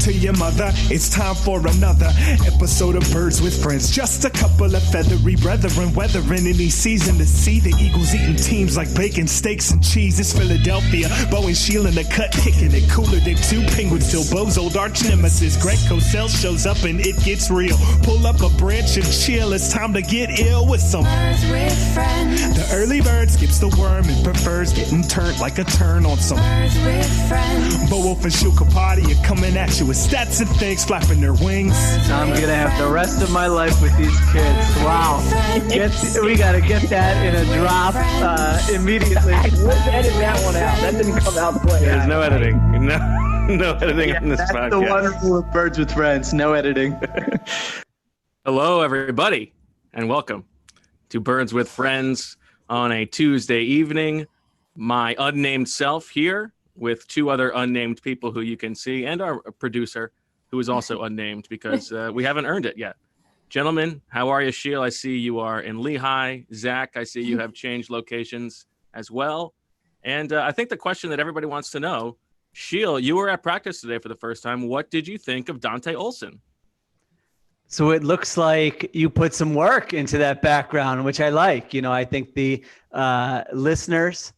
to your mother. It's time for another episode of Birds with Friends. Just a couple of feathery brethren weathering any season to see the Eagles eating teams like bacon, steaks, and cheese. It's Philadelphia. Bo and Sheil in the cut, kicking it cooler than two penguins till Bo's old arch nemesis Greg Cosell shows up and it gets real. Pull up a branch and chill. It's time to get ill with some Birds with Friends. The early bird skips the worm and prefers getting turned like a turn on some Birds with Friends. Bo Wolf and Sheil Capati are coming at you with stats and things flapping their wings. I'm gonna have the rest of my life with these kids. Wow. We gotta get that in a drop immediately. Let's edit that one out. That didn't come out the way. There's no editing. No editing on this that's podcast. The one rule of Birds with Friends. No editing. Hello, everybody, and welcome to Birds with Friends on a Tuesday evening. My unnamed self here with two other unnamed people who you can see, and our producer, who is also unnamed because we haven't earned it yet. Gentlemen, how are you? Sheil, I see you are in Lehigh. Zach, I see you have changed locations as well. And I think the question that everybody wants to know, Sheil, you were at practice today for the first time. What did you think of Dante Olson? So it looks like you put some work into that background, which I like. You know, I think the listeners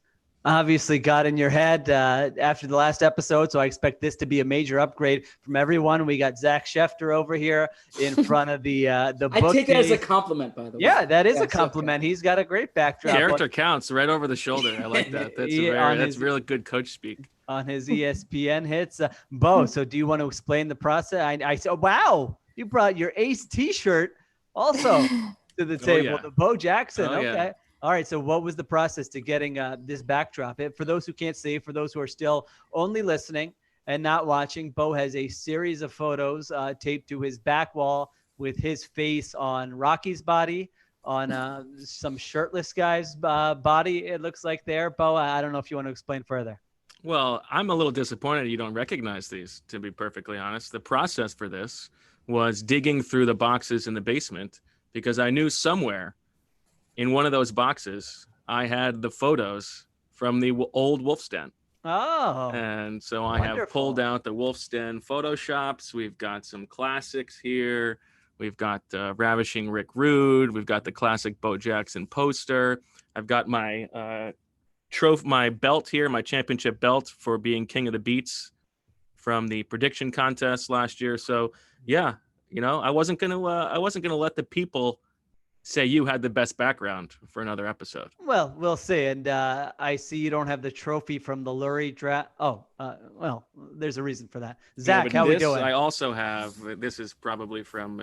obviously got in your head after the last episode, so I expect this to be a major upgrade from everyone. We got Zach Schefter over here in front of the book. I take it as a compliment, by the way. Yeah, that is a compliment. Okay. He's got a great backdrop. Character counts right over the shoulder. I like that. That's really good coach speak. On his ESPN hits. Bo, so do you want to explain the process? I said, wow, you brought your Ace t-shirt also to the table. Yeah. The Bo Jackson. Oh, okay. Yeah. All right. So what was the process to getting this backdrop? For those who can't see, for those who are still only listening and not watching, Bo has a series of photos taped to his back wall with his face on Rocky's body, on some shirtless guy's body, it looks like there. Bo, I don't know if you want to explain further. Well, I'm a little disappointed you don't recognize these, to be perfectly honest. The process for this was digging through the boxes in the basement because I knew somewhere in one of those boxes, I had the photos from the old Wolf's Den. Oh. And so I have pulled out the Wolf's Den Photoshops. We've got some classics here. We've got Ravishing Rick Rude. We've got the classic Bo Jackson poster. I've got my my belt here, my championship belt for being King of the Beats from the prediction contest last year. So yeah, you know, I wasn't gonna let the people say you had the best background for another episode. Well, we'll see. And I see you don't have the trophy from the Lurie draft. Oh, well, there's a reason for that. Zach, how we doing? I also have. This is probably from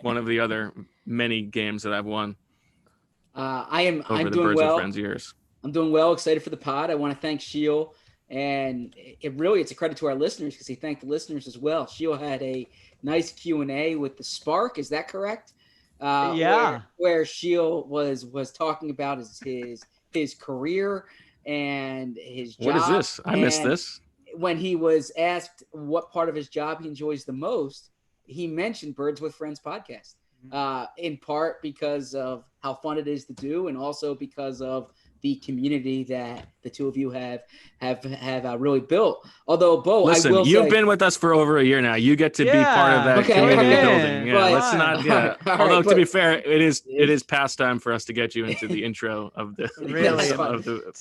one of the other many games that I've won. I'm doing Birds well. With Friends years. I'm doing well. Excited for the pod. I want to thank Sheil, and it's a credit to our listeners because he thanked the listeners as well. Sheil had a nice Q&A with the Spark. Is that correct? Yeah. Where Sheil was talking about his career and his job. What is this? I missed this. When he was asked what part of his job he enjoys the most, he mentioned Birds with Friends podcast. In part because of how fun it is to do, and also because of the community that the two of you have really built. Although, Bo, listen, you've been with us for over a year now. You get to be part of that community building. Yeah, let's not. Yeah. Although to be fair, it is past time for us to get you into the intro of the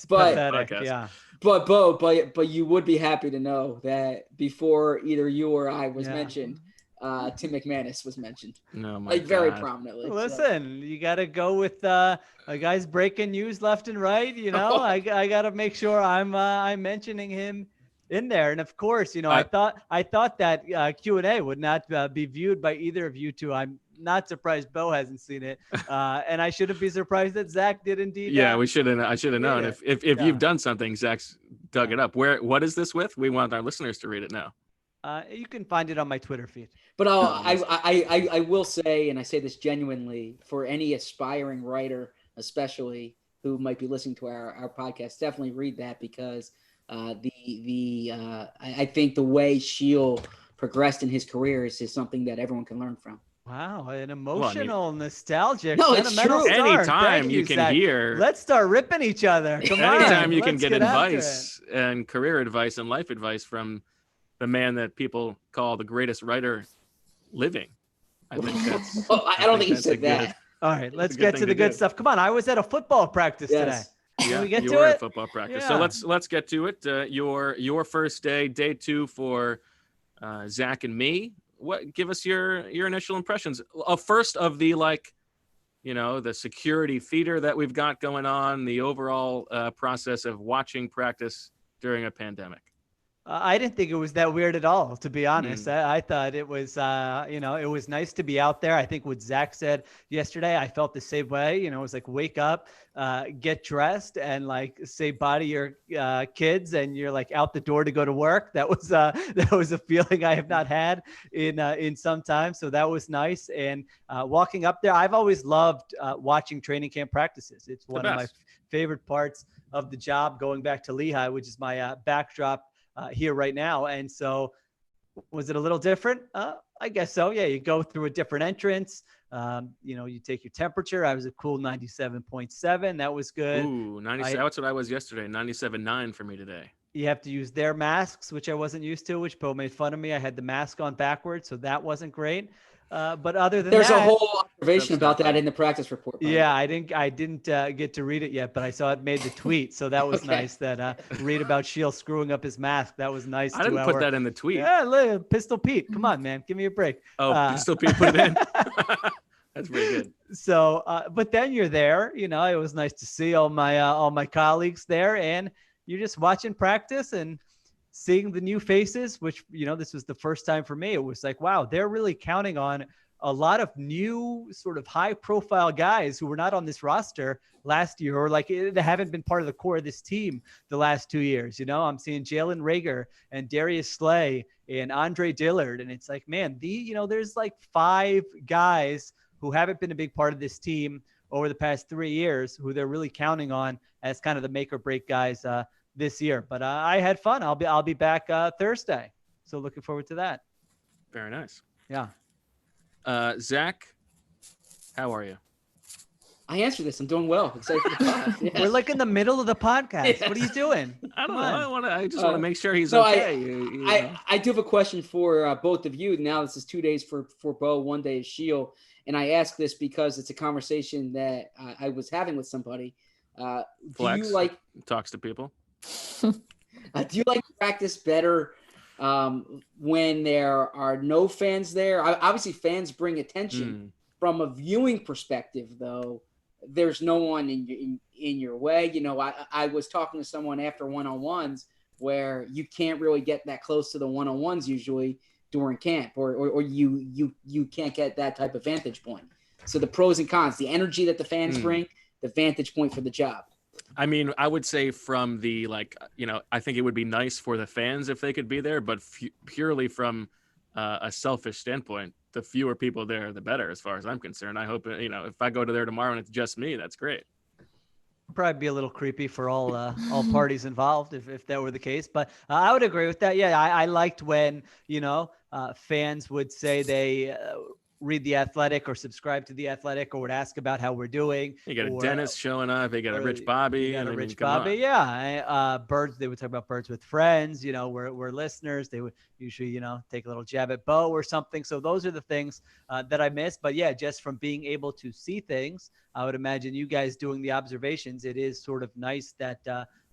podcast. Yeah. But Bo, but you would be happy to know that before either you or I was mentioned, Tim McManus was mentioned. No, my God. Very prominently. Listen, you got to go with a guy's breaking news left and right. You know, I got to make sure I'm mentioning him in there. And of course, you know, I thought that Q&A would not be viewed by either of you two. I'm not surprised Bo hasn't seen it, and I shouldn't be surprised that Zach did indeed. Yeah, I should have known. If you've done something, Zach's dug it up. What is this with? We want our listeners to read it now. You can find it on my Twitter feed. But I will say, and I say this genuinely, for any aspiring writer, especially who might be listening to our podcast, definitely read that because I think the way Sheil progressed in his career is something that everyone can learn from. Wow, an emotional, nostalgic, no, it's true. Anytime you can hear. Let's start ripping each other. Come on. Anytime you can get advice and career advice and life advice from the man that people call the greatest writer living. I think that's. I don't think he said that. Good, All right, let's get to the good stuff. Come on, I was at a football practice today. Can we get you to were it? at football practice. Yeah. So let's get to it. Your first day 2 for Zach and me. Give us your initial impressions. First of the the security theater that we've got going on, the overall process of watching practice during a pandemic. I didn't think it was that weird at all, to be honest. I thought it was, it was nice to be out there. I think what Zach said yesterday, I felt the same way. It was like, wake up, get dressed, and say bye to your kids, and you're out the door to go to work. That was a feeling I have not had in some time. So that was nice. And walking up there, I've always loved watching training camp practices. It's one of my favorite parts of the job, going back to Lehigh, which is my backdrop here right now. And so was it a little different? I guess so. Yeah. You go through a different entrance. You take your temperature. I was a cool 97.7. That was good. Ooh, 97. That's what I was yesterday. 97.9 for me today. You have to use their masks, which I wasn't used to, which Bo made fun of me. I had the mask on backwards, so that wasn't great. But other than there's that, a whole observation about that in the practice report. Yeah, I didn't get to read it yet, but I saw it made the tweet, so that was nice. That read about Sheil screwing up his mask. That was nice. I didn't put that in the tweet. Yeah, look, Pistol Pete, come on, man, give me a break. Oh, Pistol Pete put it in. That's pretty good. So, but then you're there. It was nice to see all my colleagues there, and you're just watching practice and seeing the new faces, which, this was the first time for me. It was like, wow, they're really counting on a lot of new sort of high profile guys who were not on this roster last year, or they haven't been part of the core of this team the last 2 years. I'm seeing Jalen Reagor and Darius Slay and Andre Dillard. And it's like, man, there's 5 guys who haven't been a big part of this team over the past 3 years, who they're really counting on as kind of the make or break guys this year. But I had fun. I'll be back Thursday. So looking forward to that. Very nice. Yeah. Zach, how are you? I answered this. I'm doing well. Excited for the podcast. Yes. We're in the middle of the podcast. Yes. What are you doing? I don't know. I just want to make sure he's okay. I do have a question for both of you. Now this is 2 days for Bo, 1 day is Sheil. And I ask this because it's a conversation that I was having with somebody. Flex, do you talks to people? Do you like practice better when there are no fans there? Obviously, fans bring attention. From a viewing perspective, though, there's no one in your way. I was talking to someone after one-on-ones where you can't really get that close to the one-on-ones usually during camp, or you can't get that type of vantage point. So the pros and cons, the energy that the fans bring, the vantage point for the job. I mean, I would say from the I think it would be nice for the fans if they could be there, but purely from a selfish standpoint, the fewer people there, the better, as far as I'm concerned. I hope, if I go to there tomorrow and it's just me, that's great. Probably be a little creepy for all parties involved if that were the case, but I would agree with that. Yeah, I liked when fans would say they read The Athletic or subscribe to The Athletic, or would ask about how we're doing. You got a Dennis showing up. You got a Rich Bobby. And a Rich Bobby. Yeah. Birds. They would talk about Birds with Friends. We're listeners. They would usually, take a little jab at Bo or something. So those are the things that I miss. But yeah, just from being able to see things, I would imagine you guys doing the observations, it is sort of nice that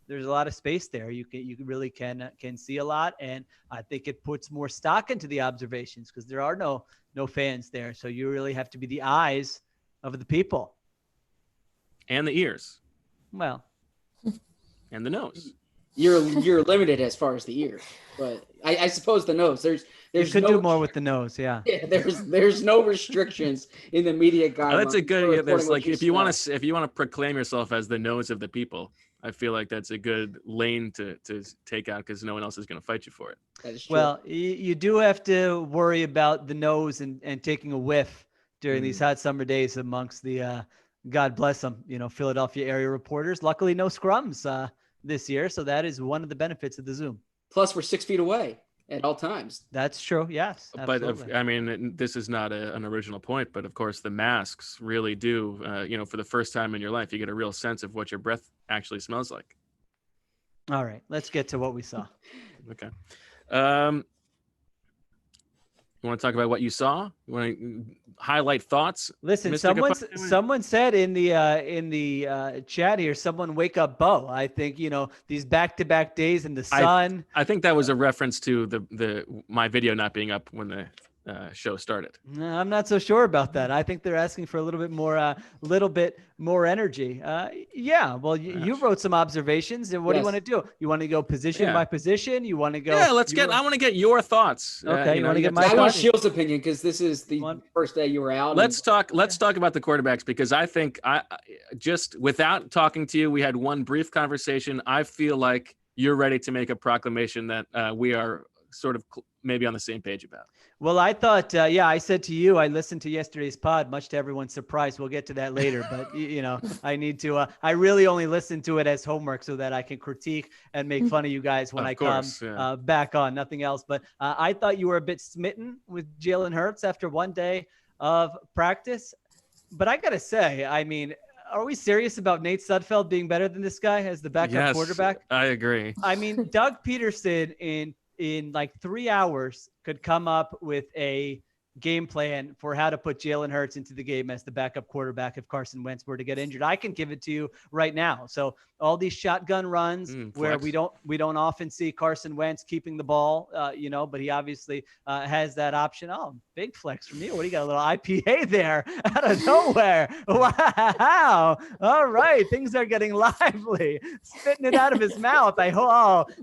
there's a lot of space there. You really can see a lot. And I think it puts more stock into the observations because there are no fans there. So you really have to be the eyes of the people. And the ears. Well. And the nose. You're limited as far as the ears. But I suppose the nose. There's you could do more with the nose, yeah. Yeah, there's no restrictions in the media guidelines. That's a good. Yeah, there's if you want to proclaim yourself as the nose of the people, I feel like that's a good lane to take out because no one else is going to fight you for it. That is true. Well, you do have to worry about the nose and taking a whiff during these hot summer days amongst the God bless them, Philadelphia area reporters. Luckily, no scrums this year, so that is one of the benefits of the Zoom. Plus, we're 6 feet away at all times. That's true. Yes, absolutely. But this is not an original point, but of course the masks really do, for the first time in your life, you get a real sense of what your breath actually smells like. All right, let's get to what we saw. Okay. You want to talk about what you saw? You want to highlight thoughts? Listen, Mr. someone said in the chat here, someone wake up Bo. I think, these back-to-back days in the sun. I think that was a reference to the my video not being up when the show started. No, I'm not so sure about that. I think they're asking for a little bit more energy. Yeah. Well, you wrote some observations, and what do you want to do? You want to go position by position? You want to go? Yeah, I want to get your thoughts. Okay, you want to get my? I want Sheil's opinion because this is the first day you were out. Let's talk about the quarterbacks because I think I just without talking to you, we had one brief conversation. I feel like you're ready to make a proclamation that we are sort of maybe on the same page about. Well, I thought, I said to you, I listened to yesterday's pod, much to everyone's surprise. We'll get to that later, but I need to, I really only listen to it as homework so that I can critique and make fun of you guys when come back on, nothing else. But I thought you were a bit smitten with Jalen Hurts after one day of practice. But I got to say, I mean, are we serious about Nate Sudfeld being better than this guy as the backup quarterback? I agree. I mean, Doug Peterson in like 3 hours could come up with a game plan for how to put Jalen Hurts into the game as the backup quarterback if Carson Wentz were to get injured. I can give it to you right now. So all these shotgun runs where we don't often see Carson Wentz keeping the ball, but he obviously has that option. Oh, big flex from you. What do you got? A little IPA there out of nowhere. Wow. All right. Things are getting lively. Spitting it out of his mouth.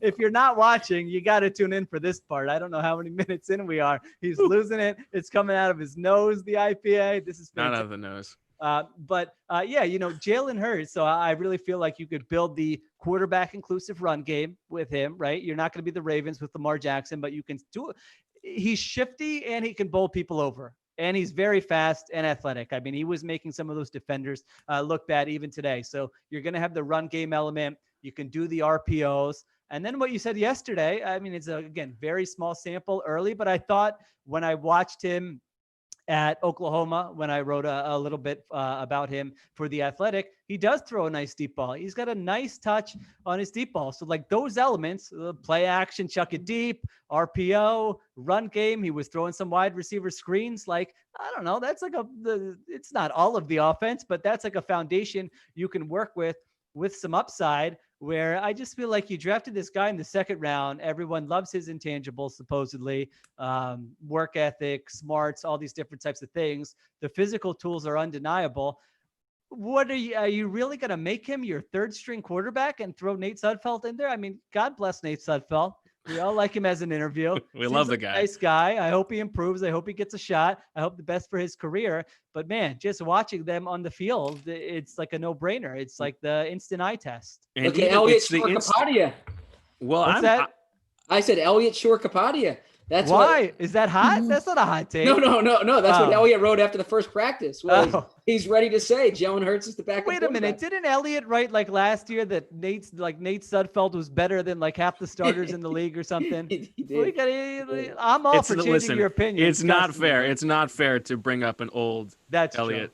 If you're not watching, you got to tune in for this part. I don't know how many minutes in we are. He's losing it. It's coming out of his nose, the IPA. This is fantastic. Not out of the nose. Jalen Hurts. So I really feel like you could build the quarterback inclusive run game with him, right? You're not going to be the Ravens with Lamar Jackson, but you can do it. He's shifty and he can bowl people over. And he's very fast and athletic. I mean, he was making some of those defenders look bad even today. So you're going to have the run game element. You can do the RPOs. And then what you said yesterday, I mean, it's again, very small sample early, but I thought when I watched him at Oklahoma, when I wrote a little bit about him for The Athletic, he does throw a nice deep ball. He's got a nice touch on his deep ball. So like those elements, play action, chuck it deep, RPO, run game. He was throwing some wide receiver screens. Like, I don't know, that's like it's not all of the offense, but that's like a foundation you can work with some upside, where I just feel like you drafted this guy in the second round. Everyone loves his intangibles, supposedly, work ethic, smarts, all these different types of things. The physical tools are undeniable. Are you really going to make him your third string quarterback and throw Nate Sudfeld in there? I mean, God bless Nate Sudfeld. We all like him as an interview. We love the guy. Nice guy. I hope he improves. I hope he gets a shot. I hope the best for his career. But man, just watching them on the field, it's like a no-brainer. It's like the instant eye test. And look at Elliot Shore-Kapadia. Well, I said Elliot Shore-Kapadia. That's why is that hot? That's not a hot take. No. That's what Elliot wrote after the first practice. Well, he's ready to say Jalen Hurts is the backup. Wait a minute, didn't Elliot write like last year that Nate Sudfeld was better than like half the starters in the league or something? He did. I'm all for changing your opinion. It's not fair. It's not fair to bring up an old Elliot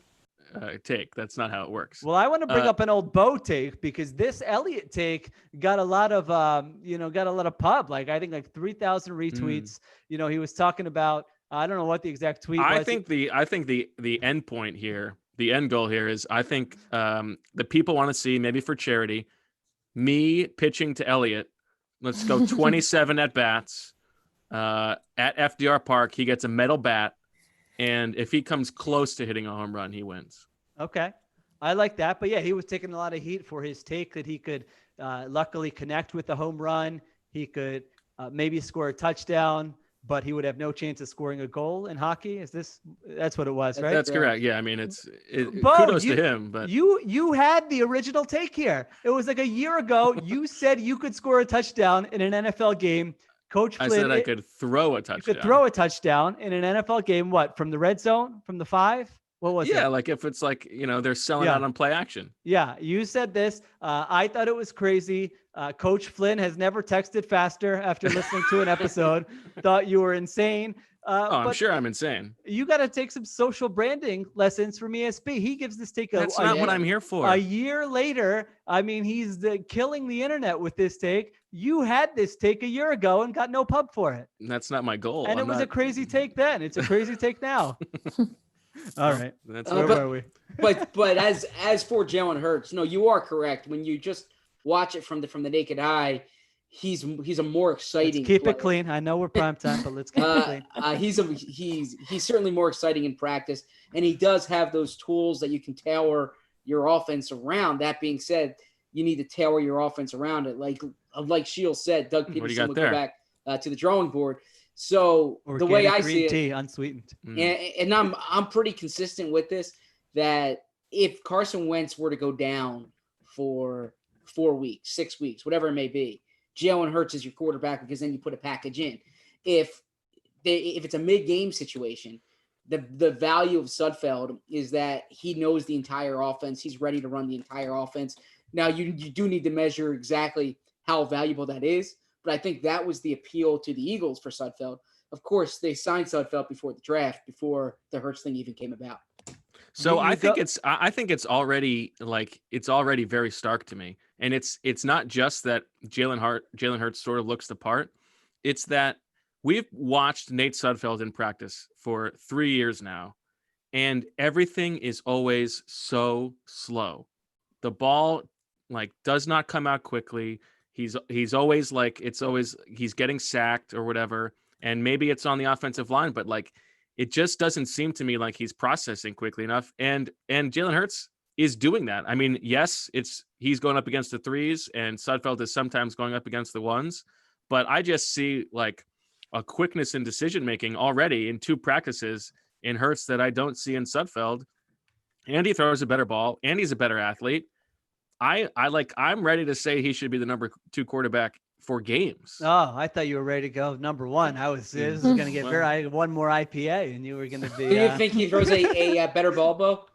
take. That's not how it works. Well, I want to bring up an old Bo take because this Elliott take got a lot of pub. Like I think like 3,000 retweets. He was talking about I don't know what the exact tweet was. I think the end point here, the end goal here is I think the people want to see, maybe for charity, me pitching to Elliott. Let's go 27 at bats at FDR Park. He gets a metal bat. And if he comes close to hitting a home run, he wins. Okay. I like that. But yeah, he was taking a lot of heat for his take that he could luckily connect with the home run. He could maybe score a touchdown, but he would have no chance of scoring a goal in hockey. That's what it was, right? That's correct. Yeah. I mean, kudos to him, but you had the original take here. It was like a year ago. You said you could score a touchdown in an NFL game. Coach Flynn, I said I could throw a touchdown. You could throw a touchdown in an NFL game. What, from the red zone, from the 5? What was it? Yeah, like if it's like, they're selling out on play action. Yeah, you said this. I thought it was crazy. Coach Flynn has never texted faster after listening to an episode. Thought you were insane. I'm but sure I'm insane. You got to take some social branding lessons from ESP. He gives this take That's not what I'm here for. A year later, I mean, he's killing the internet with this take. You had this take a year ago and got no pub for it. That's not my goal. And it was a crazy take then. It's a crazy take now. All right. That's where were we? but as for Jalen Hurts, no, you are correct. When you just watch it from the naked eye, he's a more exciting. Let's keep player. it clean. I know we're prime time, but let's keep it clean. He's certainly more exciting in practice, and he does have those tools that you can tailor your offense around. That being said, you need to tailor your offense around it. Like Sheil said, Doug Peterson will go back to the drawing board. So Organic the way I green see tea, it, unsweetened. and I'm pretty consistent with this, that if Carson Wentz were to go down for 4 weeks, 6 weeks, whatever it may be, Jalen Hurts is your quarterback, because then you put a package in. If it's a mid-game situation, the value of Sudfeld is that he knows the entire offense. He's ready to run the entire offense. Now, you do need to measure exactly how valuable that is, but I think that was the appeal to the Eagles for Sudfeld. Of course, they signed Sudfeld before the draft, before the Hurts thing even came about. So I think it's already very stark to me. And it's not just that Jalen Hurts sort of looks the part. It's that we've watched Nate Sudfeld in practice for 3 years now, and everything is always so slow. The ball does not come out quickly. He's always he's getting sacked or whatever. And maybe it's on the offensive line, but it just doesn't seem to me like he's processing quickly enough. And Jalen Hurts is doing that. I mean, yes, he's going up against the threes, and Sudfeld is sometimes going up against the ones, but I just see a quickness in decision making already in 2 practices in Hurts that I don't see in Sudfeld. And he throws a better ball, and he's a better athlete. I'm ready to say he should be the number 2 quarterback for games. Oh, I thought you were ready to go number 1. This is going to get I had one more IPA, and you were going to be. Do you think he throws a better ball, Bo?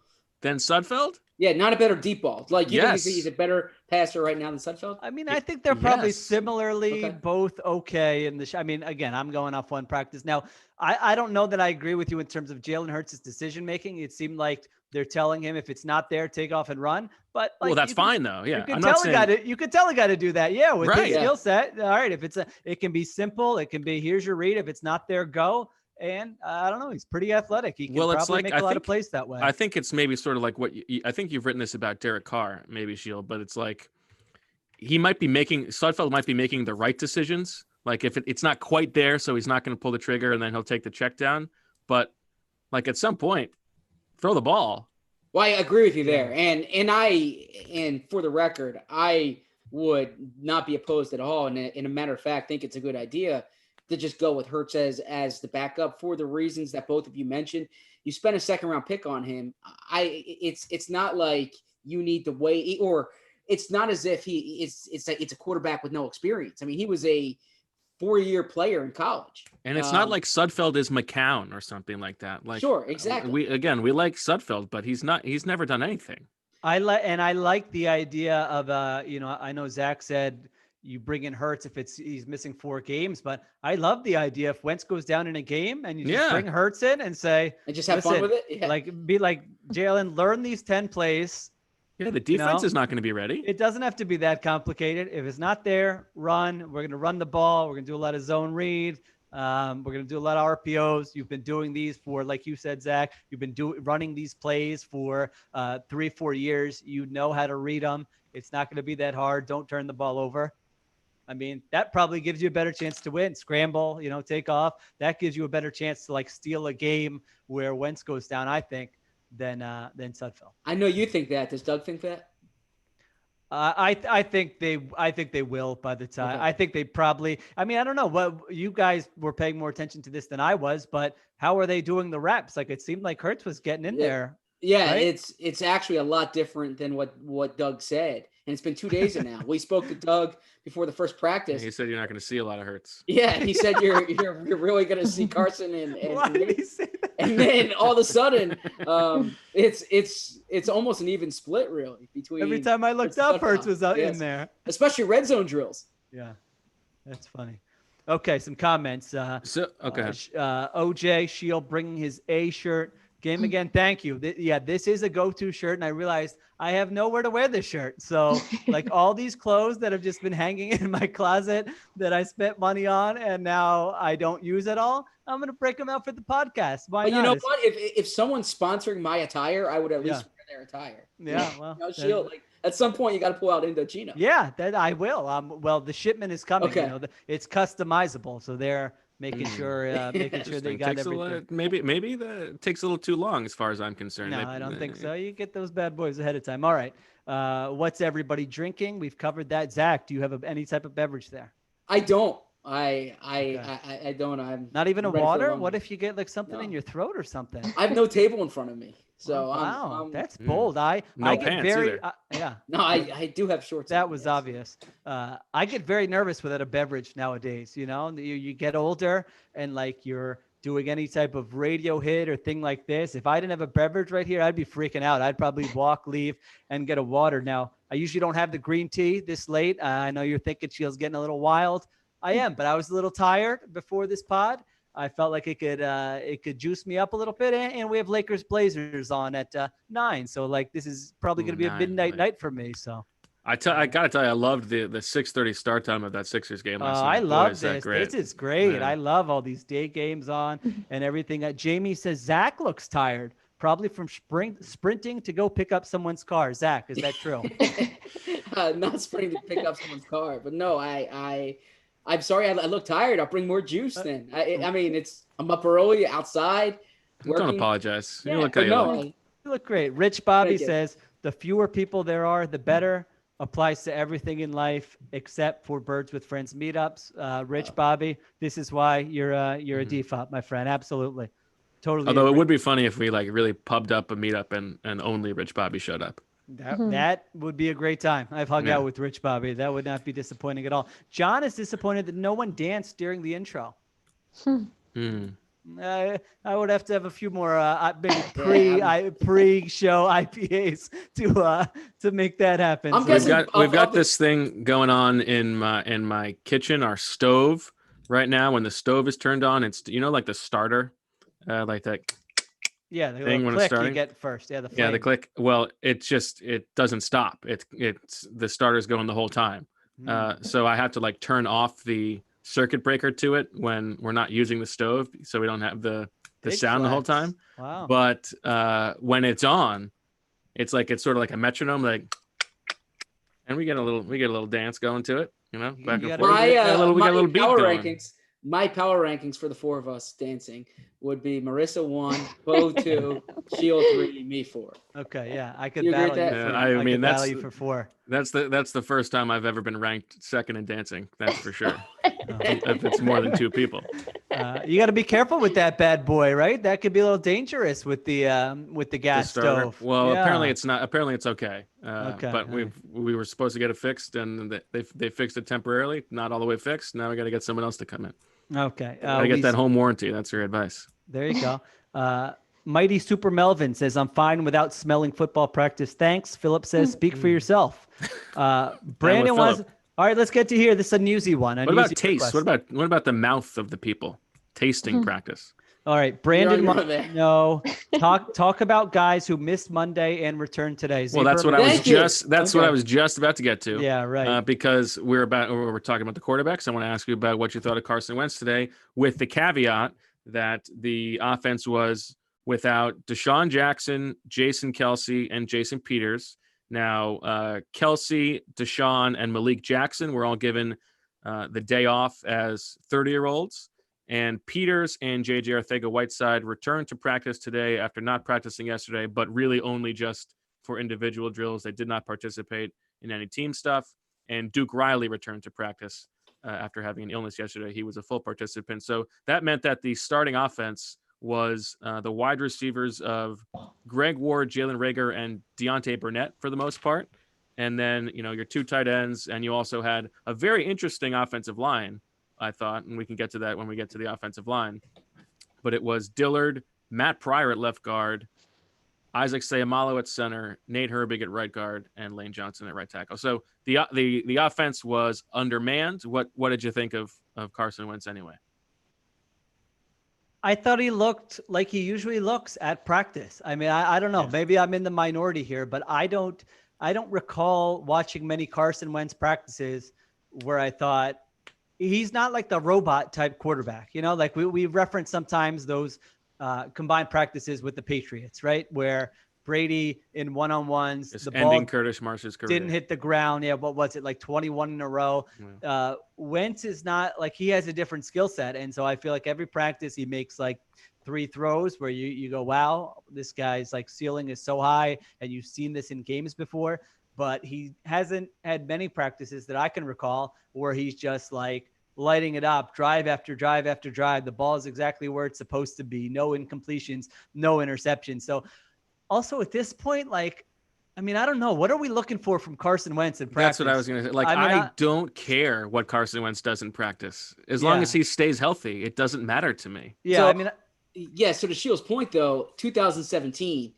Than Sudfeld? Yeah, not a better deep ball. Think he's a better passer right now than Sudfeld? I mean, I think they're probably similarly both okay in the I mean, again, I'm going off one practice. Now, I don't know that I agree with you in terms of Jalen Hurts' decision making. It seemed like they're telling him, if it's not there, take off and run. But that's fine though. Yeah, you can tell a guy to do that. Yeah, with his skill set. All right, if it can be simple. It can be, here's your read. If it's not there, go. And I don't know, he's pretty athletic. He can probably make a lot of plays that way. I think it's maybe sort of like what I think you've written this about Derek Carr, maybe, Sheil, but it's Sudfeld might be making the right decisions. If it's not quite there, so he's not going to pull the trigger, and then he'll take the check down. But at some point, throw the ball. Well, I agree with you there. And for the record, I would not be opposed at all. And in a matter of fact, think it's a good idea to just go with Hurts as the backup for the reasons that both of you mentioned. You spent a 2nd-round pick on him. It's not like you need to wait, or it's not as if it's a quarterback with no experience. I mean, he was a 4-year player in college. And it's not like Sudfeld is McCown or something like that. Sure, exactly. We like Sudfeld, but he's never done anything. I like the idea of I know Zach said you bring in Hurts if he's missing 4 games, but I love the idea if Wentz goes down in a game and you just bring Hurts in and say, and just have fun with it. Yeah. Be like, Jalen, learn these 10 plays. Yeah, the defense is not going to be ready. It doesn't have to be that complicated. If it's not there, run. We're going to run the ball. We're going to do a lot of zone read. We're going to do a lot of RPOs. You've been doing these for, like you said, Zach, you've been running these plays for 3-4 years. You know how to read them. It's not going to be that hard. Don't turn the ball over. I mean, that probably gives you a better chance to win. Scramble, take off. That gives you a better chance to steal a game where Wentz goes down, I think, than Sudfeld. I know you think that. Does Doug think that? I think they will by the time. Okay. I think they probably. I mean, I don't know what you guys were paying more attention to this than I was, but how are they doing the reps? It seemed like Hurts was getting in there. Yeah, right? It's actually a lot different than what Doug said. And it's been 2 days now. We spoke to Doug before the first practice. He said you're not going to see a lot of Hurts. Yeah, he said you're really going to see Carson and why did he say that? And then all of a sudden, it's almost an even split really between. Every time I looked up, Hurts was in there, especially red zone drills. Yeah, that's funny. Okay, some comments. Okay. OJ Shield bringing his A shirt. Game again. Thank you. This is a go-to shirt, and I realized I have nowhere to wear this shirt. So, like all these clothes that have just been hanging in my closet that I spent money on, and now I don't use at all, I'm gonna break them out for the podcast. Why But not? you know what? If someone's sponsoring my attire, I would at least wear their attire. Yeah, well, Shield. Like at some point, you got to pull out Indochino. Yeah, that I will. Well, the shipment is coming. Okay. You know, it's customizable, so they're making sure they got everything. Maybe that takes a little too long, as far as I'm concerned. No, I don't think so. You get those bad boys ahead of time. All right. What's everybody drinking? We've covered that. Zach, do you have any type of beverage there? I don't. I don't. I'm not even a water. What if you get like something in your throat or something? I have no table in front of me, so wow, that's bold. I get very No, I do have shorts. That was obvious. I get very nervous without a beverage nowadays. You know, you get older and like you're doing any type of radio hit or thing like this. If I didn't have a beverage right here, I'd be freaking out. I'd probably leave, and get a water. Now, I usually don't have the green tea this late. I know you're thinking Shield's getting a little wild. I am, but I was a little tired before this pod. I felt like it could juice me up a little bit, and we have Lakers Blazers on at 9. So like this is probably going to be a midnight night for me. So I gotta tell you, I loved the 6:30 start time of that Sixers game last night. I love this. This is great. Yeah. I love all these day games on and everything. Jamie says Zach looks tired, probably from sprinting to go pick up someone's car. Zach, is that true? Not sprinting to pick up someone's car, but no, I'm sorry. I look tired. I'll bring more juice then. I mean, I'm up early outside. Don't apologize. Yeah, you look good. You look great. Rich Bobby says the fewer people there are, the better. Applies to everything in life except for Birds with Friends meetups. Rich Bobby, this is why you're a default, my friend. Absolutely, totally. Although it would be funny if we like really pubbed up a meetup and only Rich Bobby showed up. That would be a great time. I've hung out with Rich Bobby. That would not be disappointing at all. John is disappointed that no one danced during the intro. I would have to have a few more maybe pre-show IPAs to make that happen. We've got this thing going on in my kitchen, our stove right now. When the stove is turned on, it's like the starter, like that. Yeah, the thing when click it's starting. You get first. Yeah, the click. Well, it doesn't stop. It's the starter's going the whole time. So I have to like turn off the circuit breaker to it when we're not using the stove, so we don't have the sound the whole time. Wow. But when it's on, it's sort of like a metronome, like, and we get a little dance going to it, back and forth. We got a little beat going. My power rankings for the four of us dancing would be Marissa 1, Bo 2, Sheil 3, me 4. Okay, yeah, I could battle you. I mean, that's battle you for 4. That's the first time I've ever been ranked second in dancing. That's for sure. If it's more than 2 people. You got to be careful with that bad boy, right? That could be a little dangerous with the gas stove. Well, apparently it's not. Apparently it's okay. Okay. But we were supposed to get it fixed, and they fixed it temporarily, not all the way fixed. Now we got to get someone else to come in. Okay. I get that home warranty. That's your advice. There you go. Mighty Super Melvin says, I'm fine without smelling football practice. Thanks. Philip says, speak for yourself. Brandon was. All right, let's get to here. This is a newsy one. What about taste? What about the mouth of the people? Tasting practice. All right, Brandon. No, talk about guys who missed Monday and returned today. Well, that's what I was just about to get to. Yeah, right. Because we're talking about the quarterbacks. I want to ask you about what you thought of Carson Wentz today, with the caveat that the offense was without Deshaun Jackson, Jason Kelce, and Jason Peters. Now, Kelce, Deshaun, and Malik Jackson were all given the day off as 30-year-olds. And Peters and J.J. Arcega-Whiteside returned to practice today after not practicing yesterday, but really only just for individual drills. They did not participate in any team stuff. And Duke Riley returned to practice after having an illness yesterday. He was a full participant. So that meant that the starting offense was the wide receivers of Greg Ward, Jalen Reagor, and Deontay Burnett for the most part. And then, your 2 tight ends. And you also had a very interesting offensive line, I thought, and we can get to that when we get to the offensive line. But it was Dillard, Matt Pryor at left guard, Isaac Sayamalo at center, Nate Herbig at right guard, and Lane Johnson at right tackle. So the offense was undermanned. What did you think of Carson Wentz anyway? I thought he looked like he usually looks at practice. I mean, I don't know. Yeah. Maybe I'm in the minority here, but I don't recall watching many Carson Wentz practices where I thought he's not like the robot type quarterback. You know, like we reference sometimes those combined practices with the Patriots, right? Where Brady in one-on-ones, It's the ending ball Curtis Marsh's career. didn't hit the ground. Yeah, what was it, like 21 in a row? Yeah. Wentz is not like, he has a different skill set. And so I feel like every practice he makes like 3 throws where you go, wow, this guy's like ceiling is so high. And you've seen this in games before, but he hasn't had many practices that I can recall where he's just like lighting it up, drive after drive after drive. The ball is exactly where it's supposed to be. No incompletions, no interceptions. So also at this point, like, I mean, I don't know. What are we looking for from Carson Wentz in practice? That's what I was going to say. Like, I don't care what Carson Wentz does in practice. As long as he stays healthy, it doesn't matter to me. Yeah, so, I mean... Yeah, so to Sheil's point, though, 2017,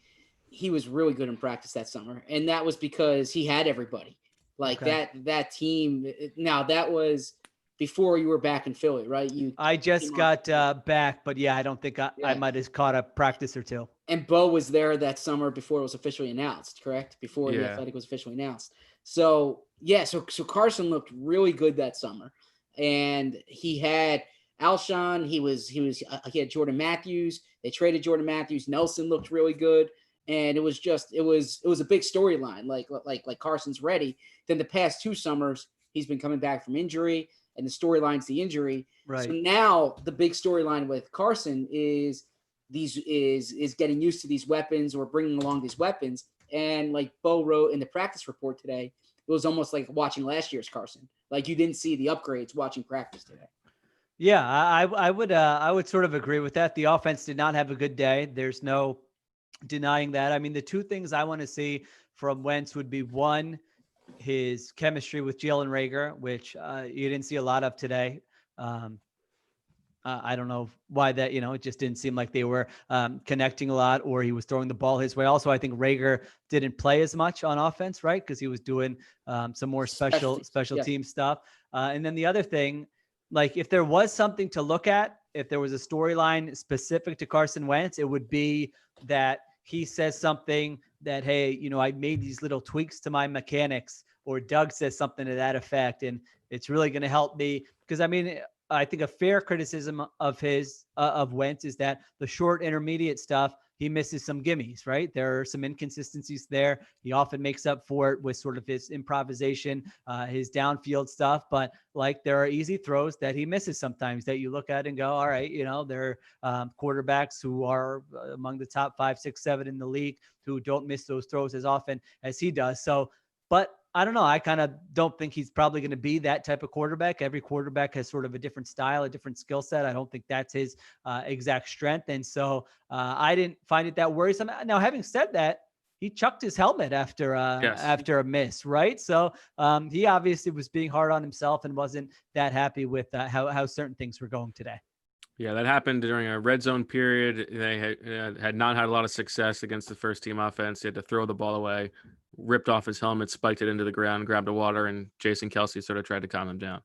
he was really good in practice that summer. And that was because he had everybody. Like, that team... Now, that was before you were back in Philly, right? I just got back, but yeah, I don't think I might have caught a practice or two. And Bo was there that summer before it was officially announced, correct? Before the Athletic was officially announced. So yeah, so Carson looked really good that summer, and he had Alshon. He had Jordan Matthews. They traded Jordan Matthews. Nelson looked really good, and it was a big storyline. Like Carson's ready. Then the past 2 summers, he's been coming back from injury, and the storyline's the injury. Right. So now the big storyline with Carson is getting used to these weapons or bringing along these weapons. And like Bo wrote in the practice report today, it was almost like watching last year's Carson. Like you didn't see the upgrades watching practice today. Yeah, I would sort of agree with that. The offense did not have a good day. There's no denying that. I mean, the 2 things I want to see from Wentz would be, one, his chemistry with Jalen Reagor, which you didn't see a lot of today. I don't know why that, it just didn't seem like they were connecting a lot, or he was throwing the ball his way. Also, I think Reagor didn't play as much on offense, right? Because he was doing some more special team stuff. And then the other thing, like if there was something to look at, if there was a storyline specific to Carson Wentz, it would be that he says something that, hey, I made these little tweaks to my mechanics, or Doug says something to that effect, and it's really going to help me. Because I mean, I think a fair criticism of of Wentz is that the short intermediate stuff, he misses some gimmies, right? There are some inconsistencies there. He often makes up for it with sort of his improvisation, his downfield stuff. But like there are easy throws that he misses sometimes that you look at and go, all right, there are quarterbacks who are among the top 5, 6, 7 in the league who don't miss those throws as often as he does. So, but I don't know. I kind of don't think he's probably going to be that type of quarterback. Every quarterback has sort of a different style, a different skill set. I don't think that's his exact strength. And so I didn't find it that worrisome. Now, having said that, he chucked his helmet after a miss, right? So he obviously was being hard on himself and wasn't that happy with how certain things were going today. Yeah, that happened during a red zone period. They had not had a lot of success against the first team offense. He had to throw the ball away, ripped off his helmet, spiked it into the ground, grabbed a water, and Jason Kelce sort of tried to calm him down.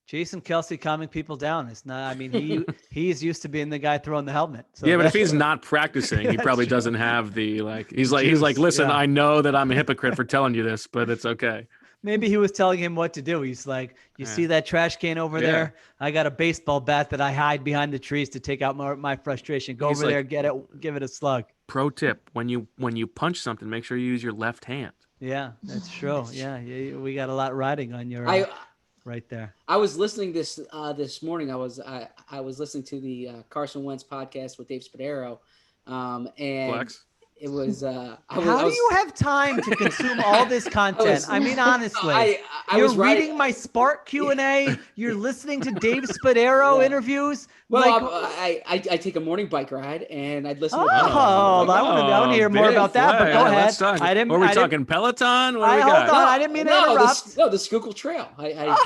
Jason Kelce calming people down. It's not, I mean, he's used to being the guy throwing the helmet. So yeah, but if he's not practicing, he probably doesn't have the, he's like, listen, I know that I'm a hypocrite for telling you this, but it's okay. Maybe he was telling him what to do. He's like, you see that trash can over there? I got a baseball bat that I hide behind the trees to take out my frustration. Go over there, get it, give it a slug. Pro tip, when you punch something, make sure you use your left hand. Yeah, that's true. Yeah, we got a lot riding on your right there. I was listening this morning. I was listening to the Carson Wentz podcast with Dave Spadaro, and Flex. It was. How do you have time to consume all this content? I mean, honestly, you're reading my Spark Q&A. You're listening to Dave Spadaro interviews. Well, I take a morning bike ride and I'd listen. I want to hear more about that. But go ahead. Are we talking Peloton? What do we got? Hold on. I didn't mean to interrupt. The Schuylkill Trail. Really? Yes.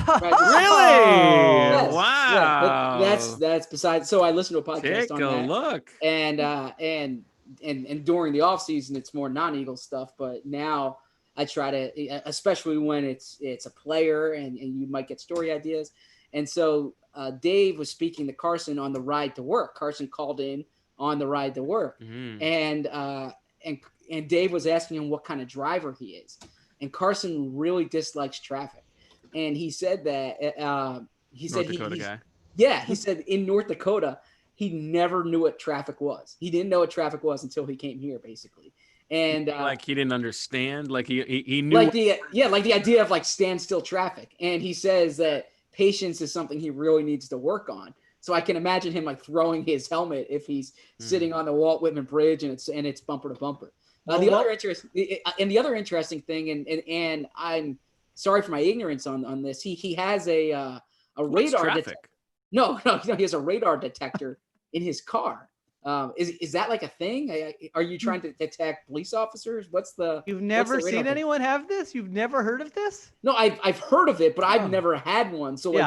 Wow. Yeah, that's besides. So I listened to a podcast Take on a that. look. And and during the off season, it's more non-Eagle stuff. But now I try to, especially when it's a player and you might get story ideas. And so Dave was speaking to Carson on the ride to work. Carson called in on the ride to work, and Dave was asking him what kind of driver he is. And Carson really dislikes traffic. And he said that he said he said in North Dakota, he never knew what traffic was. He didn't know what traffic was until he came here, basically. And like he didn't understand, like he knew like the idea of like standstill traffic. And he says that patience is something he really needs to work on. So I can imagine him like throwing his helmet if he's sitting on the Walt Whitman Bridge and it's bumper to bumper. The other interesting thing, and I'm sorry for my ignorance on this. He has a radar detector. No, he has a radar detector in his car. Is that like a thing? Are you trying to detect police officers? You've never seen anyone have this? You've never heard of this? No, I've heard of it, but I've never had one. So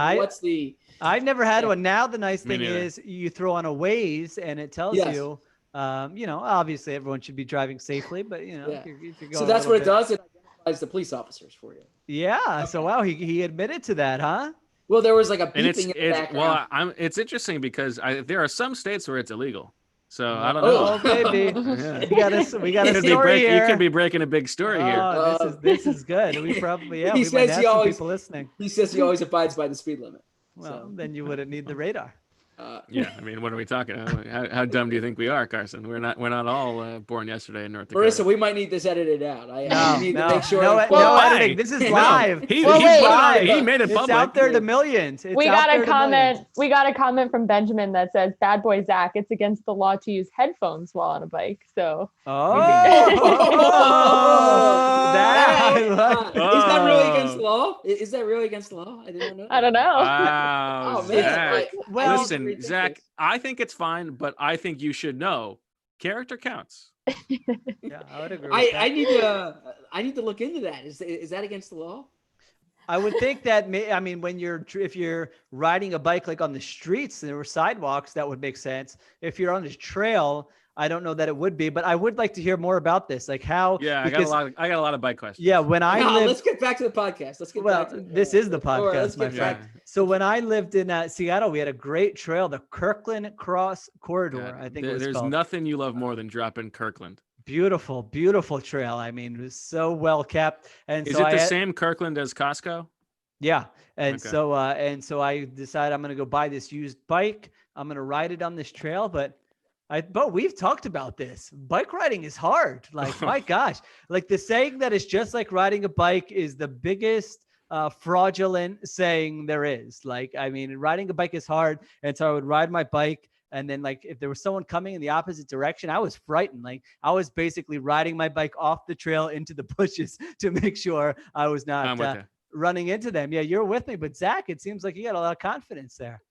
I've never had one. Now the nice thing is you throw on a Waze and it tells you. Obviously everyone should be driving safely, but if you're going so that's what it does. It identifies the police officers for you. Yeah. Okay. So wow, he admitted to that, huh? Well, there was like a beeping in the background. Well, it's interesting because there are some states where it's illegal. So I don't know. Oh, baby. Yeah. We got a story here. You could be breaking a big story here. This is good. We probably he says might have some people listening. He says he always abides by the speed limit. Well, then you wouldn't need the radar. Yeah, I mean, what are we talking about? How dumb do you think we are, Carson? We're not all born yesterday in North Dakota. Marissa, we might need this edited out. I need to make sure. No editing. This is live. He made it public. It's out there to millions. We got a comment. We got a comment from Benjamin that says, "Bad boy Zach, it's against the law to use headphones while on a bike." So. Is that really against the law? Is that really against the law? I didn't know. I don't know. Wow, man. Well, listen, Zach, I think it's fine, but I think you should know character counts. Yeah, I would agree. With that. I need to look into that. Is that against the law? I would think that if you're riding a bike like on the streets, there were sidewalks, that would make sense. If you're on the trail, I don't know that it would be, but I would like to hear more about this. Like how? Yeah, I got a lot of bike questions. Yeah, let's get back to the podcast. This is the podcast, my friend. So when I lived in Seattle, we had a great trail, the Kirkland Cross Corridor. I think there's called. Nothing you love more than dropping Kirkland. Beautiful, beautiful trail. I mean, it was so well kept. And is it the same Kirkland as Costco? Yeah, and so I decided I'm going to go buy this used bike. I'm going to ride it on this trail, but we've talked about this. Bike riding is hard. Like, my gosh, like the saying that it's just like riding a bike is the biggest fraudulent saying there is. Like, I mean, riding a bike is hard. And so I would ride my bike. And then like, if there was someone coming in the opposite direction, I was frightened. Like I was basically riding my bike off the trail into the bushes to make sure I was not running into them. Yeah, you're with me. But Zach, it seems like you got a lot of confidence there.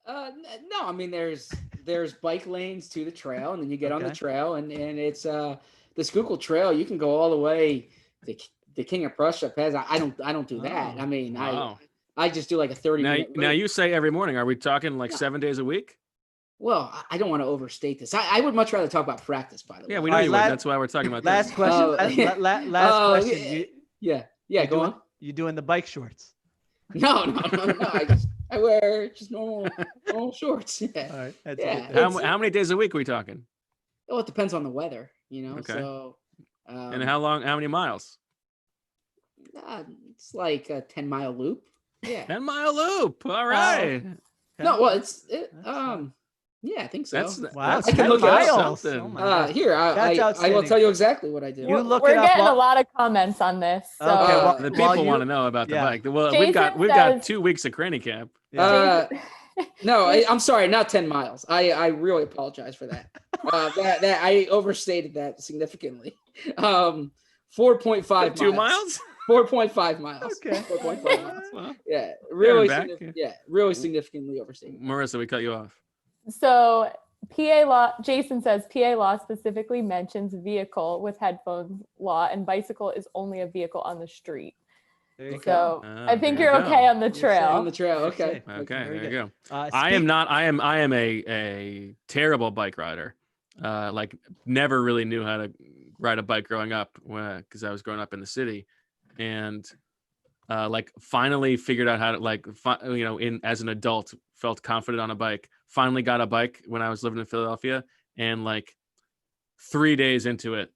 No, I mean, there's bike lanes to the trail, and then you get on the trail, and it's the Schuylkill Trail. You can go all the way to the King of Prussia Pass. I don't do that. I mean, I just do like a 30-minute. Now you say every morning. Are we talking like 7 days a week? Well, I don't want to overstate this. I would much rather talk about practice, by the way. Yeah, we know you would. That's why we're talking about last this. Question. Last question. Yeah. Go on. You doing the bike shorts? No. I wear just normal shorts. Yeah. All right. How many days a week are we talking? Well, it depends on the weather, Okay. So. And how many miles? It's like a 10-mile loop. Yeah. 10-mile loop. All right. No, well, yeah, I think so. Wow. I can look at something. Here, I will tell you exactly what I do. We're getting a lot of comments on this. So. Okay, well, the people want to know about the bike. Well, Jason we've got 2 weeks of cranny camp. No, I'm sorry, not 10 miles. I really apologize for that. That I overstated that significantly. 4.5 miles. 2 miles? 4.5 miles. Okay. 4.5 miles. Well, Yeah, really significantly overstated. Marissa, we cut you off. So PA law, Jason says PA law specifically mentions vehicle with headphones law, and bicycle is only a vehicle on the street. So I think you're okay on the trail. On the trail, okay. Okay, there you go. I am a terrible bike rider. like never really knew how to ride a bike growing up because I was growing up in the city, and like finally figured out how to as an adult felt confident on a bike. Finally got a bike when I was living in Philadelphia, and like 3 days into it,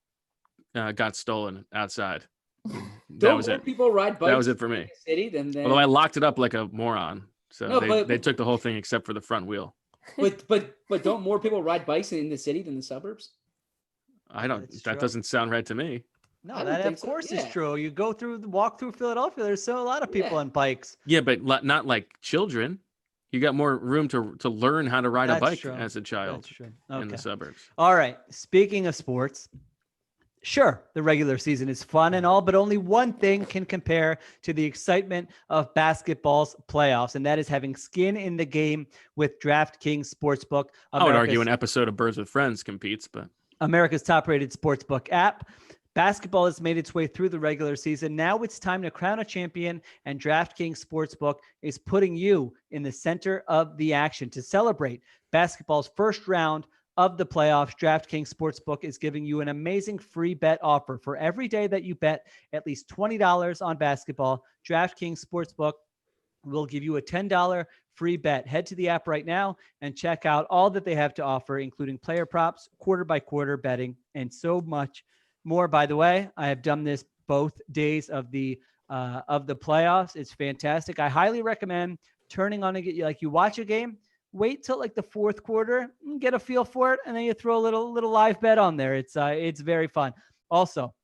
got stolen outside. That was it. People ride bikes. That was it for me. In the city, then Although I locked it up like a moron, so they took the whole thing except for the front wheel. But don't more people ride bikes in the city than the suburbs? That doesn't sound right to me. No, that of course is true. You walk through Philadelphia, there's a lot of people on bikes. Yeah, but not like children. You got more room to learn how to ride a bike as a child in the suburbs. All right. Speaking of sports, sure, the regular season is fun and all, but only one thing can compare to the excitement of basketball's playoffs, and that is having skin in the game with DraftKings Sportsbook. I would argue an episode of Birds with Friends competes, but America's top-rated sportsbook app. Basketball has made its way through the regular season. Now it's time to crown a champion, and DraftKings Sportsbook is putting you in the center of the action. To celebrate basketball's first round of the playoffs, DraftKings Sportsbook is giving you an amazing free bet offer. For every day that you bet at least $20 on basketball, DraftKings Sportsbook will give you a $10 free bet. Head to the app right now and check out all that they have to offer, including player props, quarter-by-quarter betting, and so much more. By the way, I have done this both days of the playoffs. It's fantastic. I highly recommend turning on you watch a game, wait till like the fourth quarter, get a feel for it, and then you throw a little live bet on there. It's very fun. Also,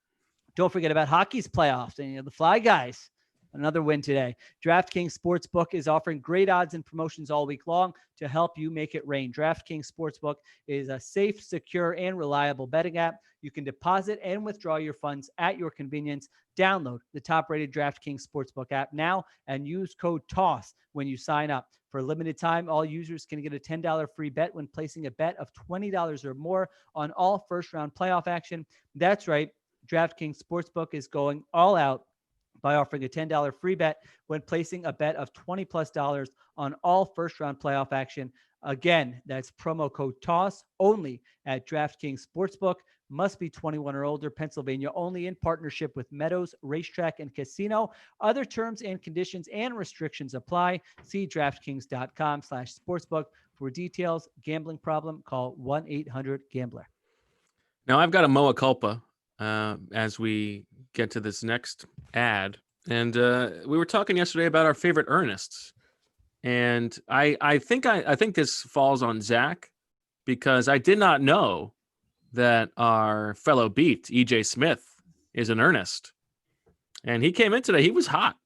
don't forget about hockey's playoffs and the Fly Guys. Another win today. DraftKings Sportsbook is offering great odds and promotions all week long to help you make it rain. DraftKings Sportsbook is a safe, secure, and reliable betting app. You can deposit and withdraw your funds at your convenience. Download the top-rated DraftKings Sportsbook app now and use code TOSS when you sign up. For a limited time, all users can get a $10 free bet when placing a bet of $20 or more on all first-round playoff action. That's right. DraftKings Sportsbook is going all out by offering a $10 free bet when placing a bet of $20+ on all first-round playoff action. Again, that's promo code TOSS only at DraftKings Sportsbook. Must be 21 or older. Pennsylvania only, in partnership with Meadows Racetrack and Casino. Other terms and conditions and restrictions apply. See DraftKings.com/sportsbook for details. Gambling problem? Call 1-800-GAMBLER. Now I've got a Moa Culpa as we get to this next ad. And we were talking yesterday about our favorite Ernests. And I think this falls on Zach, because I did not know that our fellow beat, EJ Smith, is an Ernest. And he came in today. He was hot.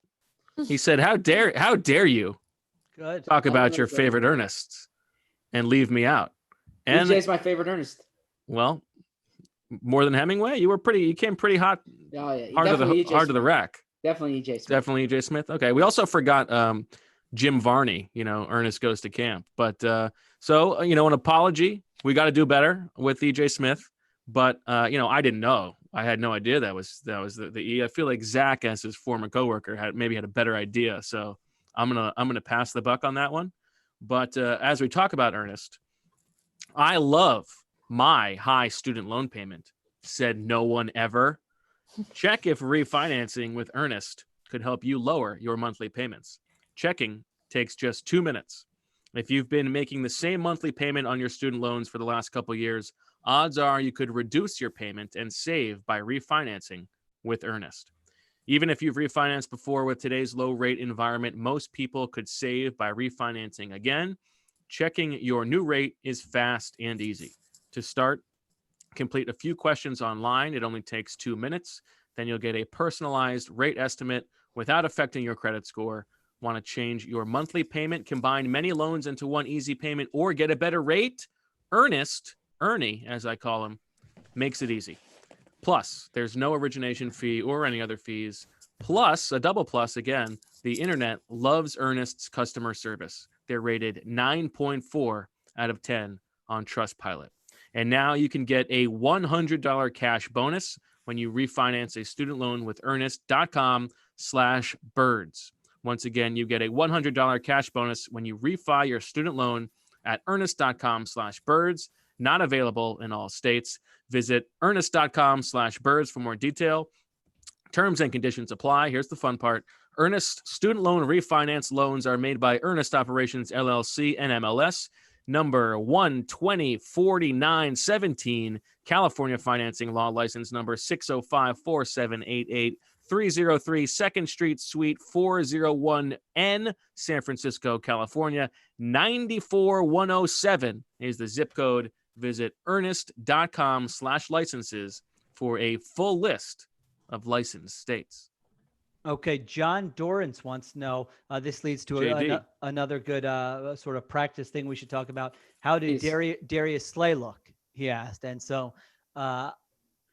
He said, how dare you talk about your favorite Ernests and leave me out? And EJ's my favorite Ernest. Well, more than Hemingway? You came pretty hot. Oh, yeah. Hard to the rack. Definitely EJ Smith. Definitely EJ Smith. Okay. We also forgot Jim Varney, Ernest Goes to Camp. But so, an apology. We got to do better with EJ Smith. But, I didn't know. I had no idea that was the E. I feel like Zach, as his former coworker, had a better idea. So I'm gonna pass the buck on that one. But as we talk about Ernest, I love my high student loan payment. Said no one ever. Check if refinancing with Ernest could help you lower your monthly payments. Checking takes just 2 minutes. If you've been making the same monthly payment on your student loans for the last couple years, odds are you could reduce your payment and save by refinancing with Ernest. Even if you've refinanced before, with today's low rate environment, most people could save by refinancing again. Checking your new rate is fast and easy. To start, complete a few questions online. It only takes 2 minutes. Then you'll get a personalized rate estimate without affecting your credit score. Want to change your monthly payment, combine many loans into one easy payment, or get a better rate? Ernie, as I call him, makes it easy. Plus, there's no origination fee or any other fees. Plus, a double plus again, the internet loves Ernest's customer service. They're rated 9.4 out of 10 on Trustpilot. And now you can get a $100 cash bonus when you refinance a student loan with earnest.com/birds. Once again, you get a $100 cash bonus when you refi your student loan at earnest.com/birds. not available in all states. Visit earnest.com/birds for more detail. Terms and conditions apply. Here's the fun part. Earnest student loan refinance loans are made by Earnest Operations LLC and MLS, number 1204917, California financing law license number 6054788, 303 2nd Street, Suite 401N, San Francisco, California, 94107 is the zip code. Visit earnest.com/licenses for a full list of licensed states. Okay, John Dorrance wants to know, this leads to another good sort of practice thing we should talk about. How did Darius Slay look? He asked. And so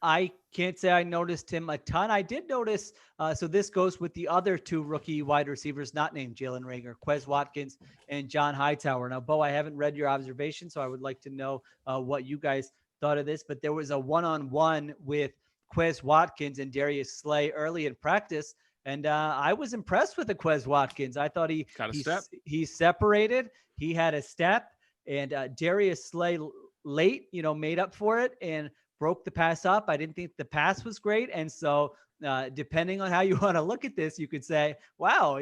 I can't say I noticed him a ton. I did notice, so this goes with the other two rookie wide receivers not named Jalen Reagor, Quez Watkins and John Hightower. Now, Bo, I haven't read your observation, so I would like to know what you guys thought of this. But there was a one-on-one with Quez Watkins and Darius Slay early in practice. And I was impressed with the Quez Watkins. I thought he separated. He had a step, and Darius Slay late, made up for it and broke the pass up. I didn't think the pass was great. And so depending on how you want to look at this, you could say, wow,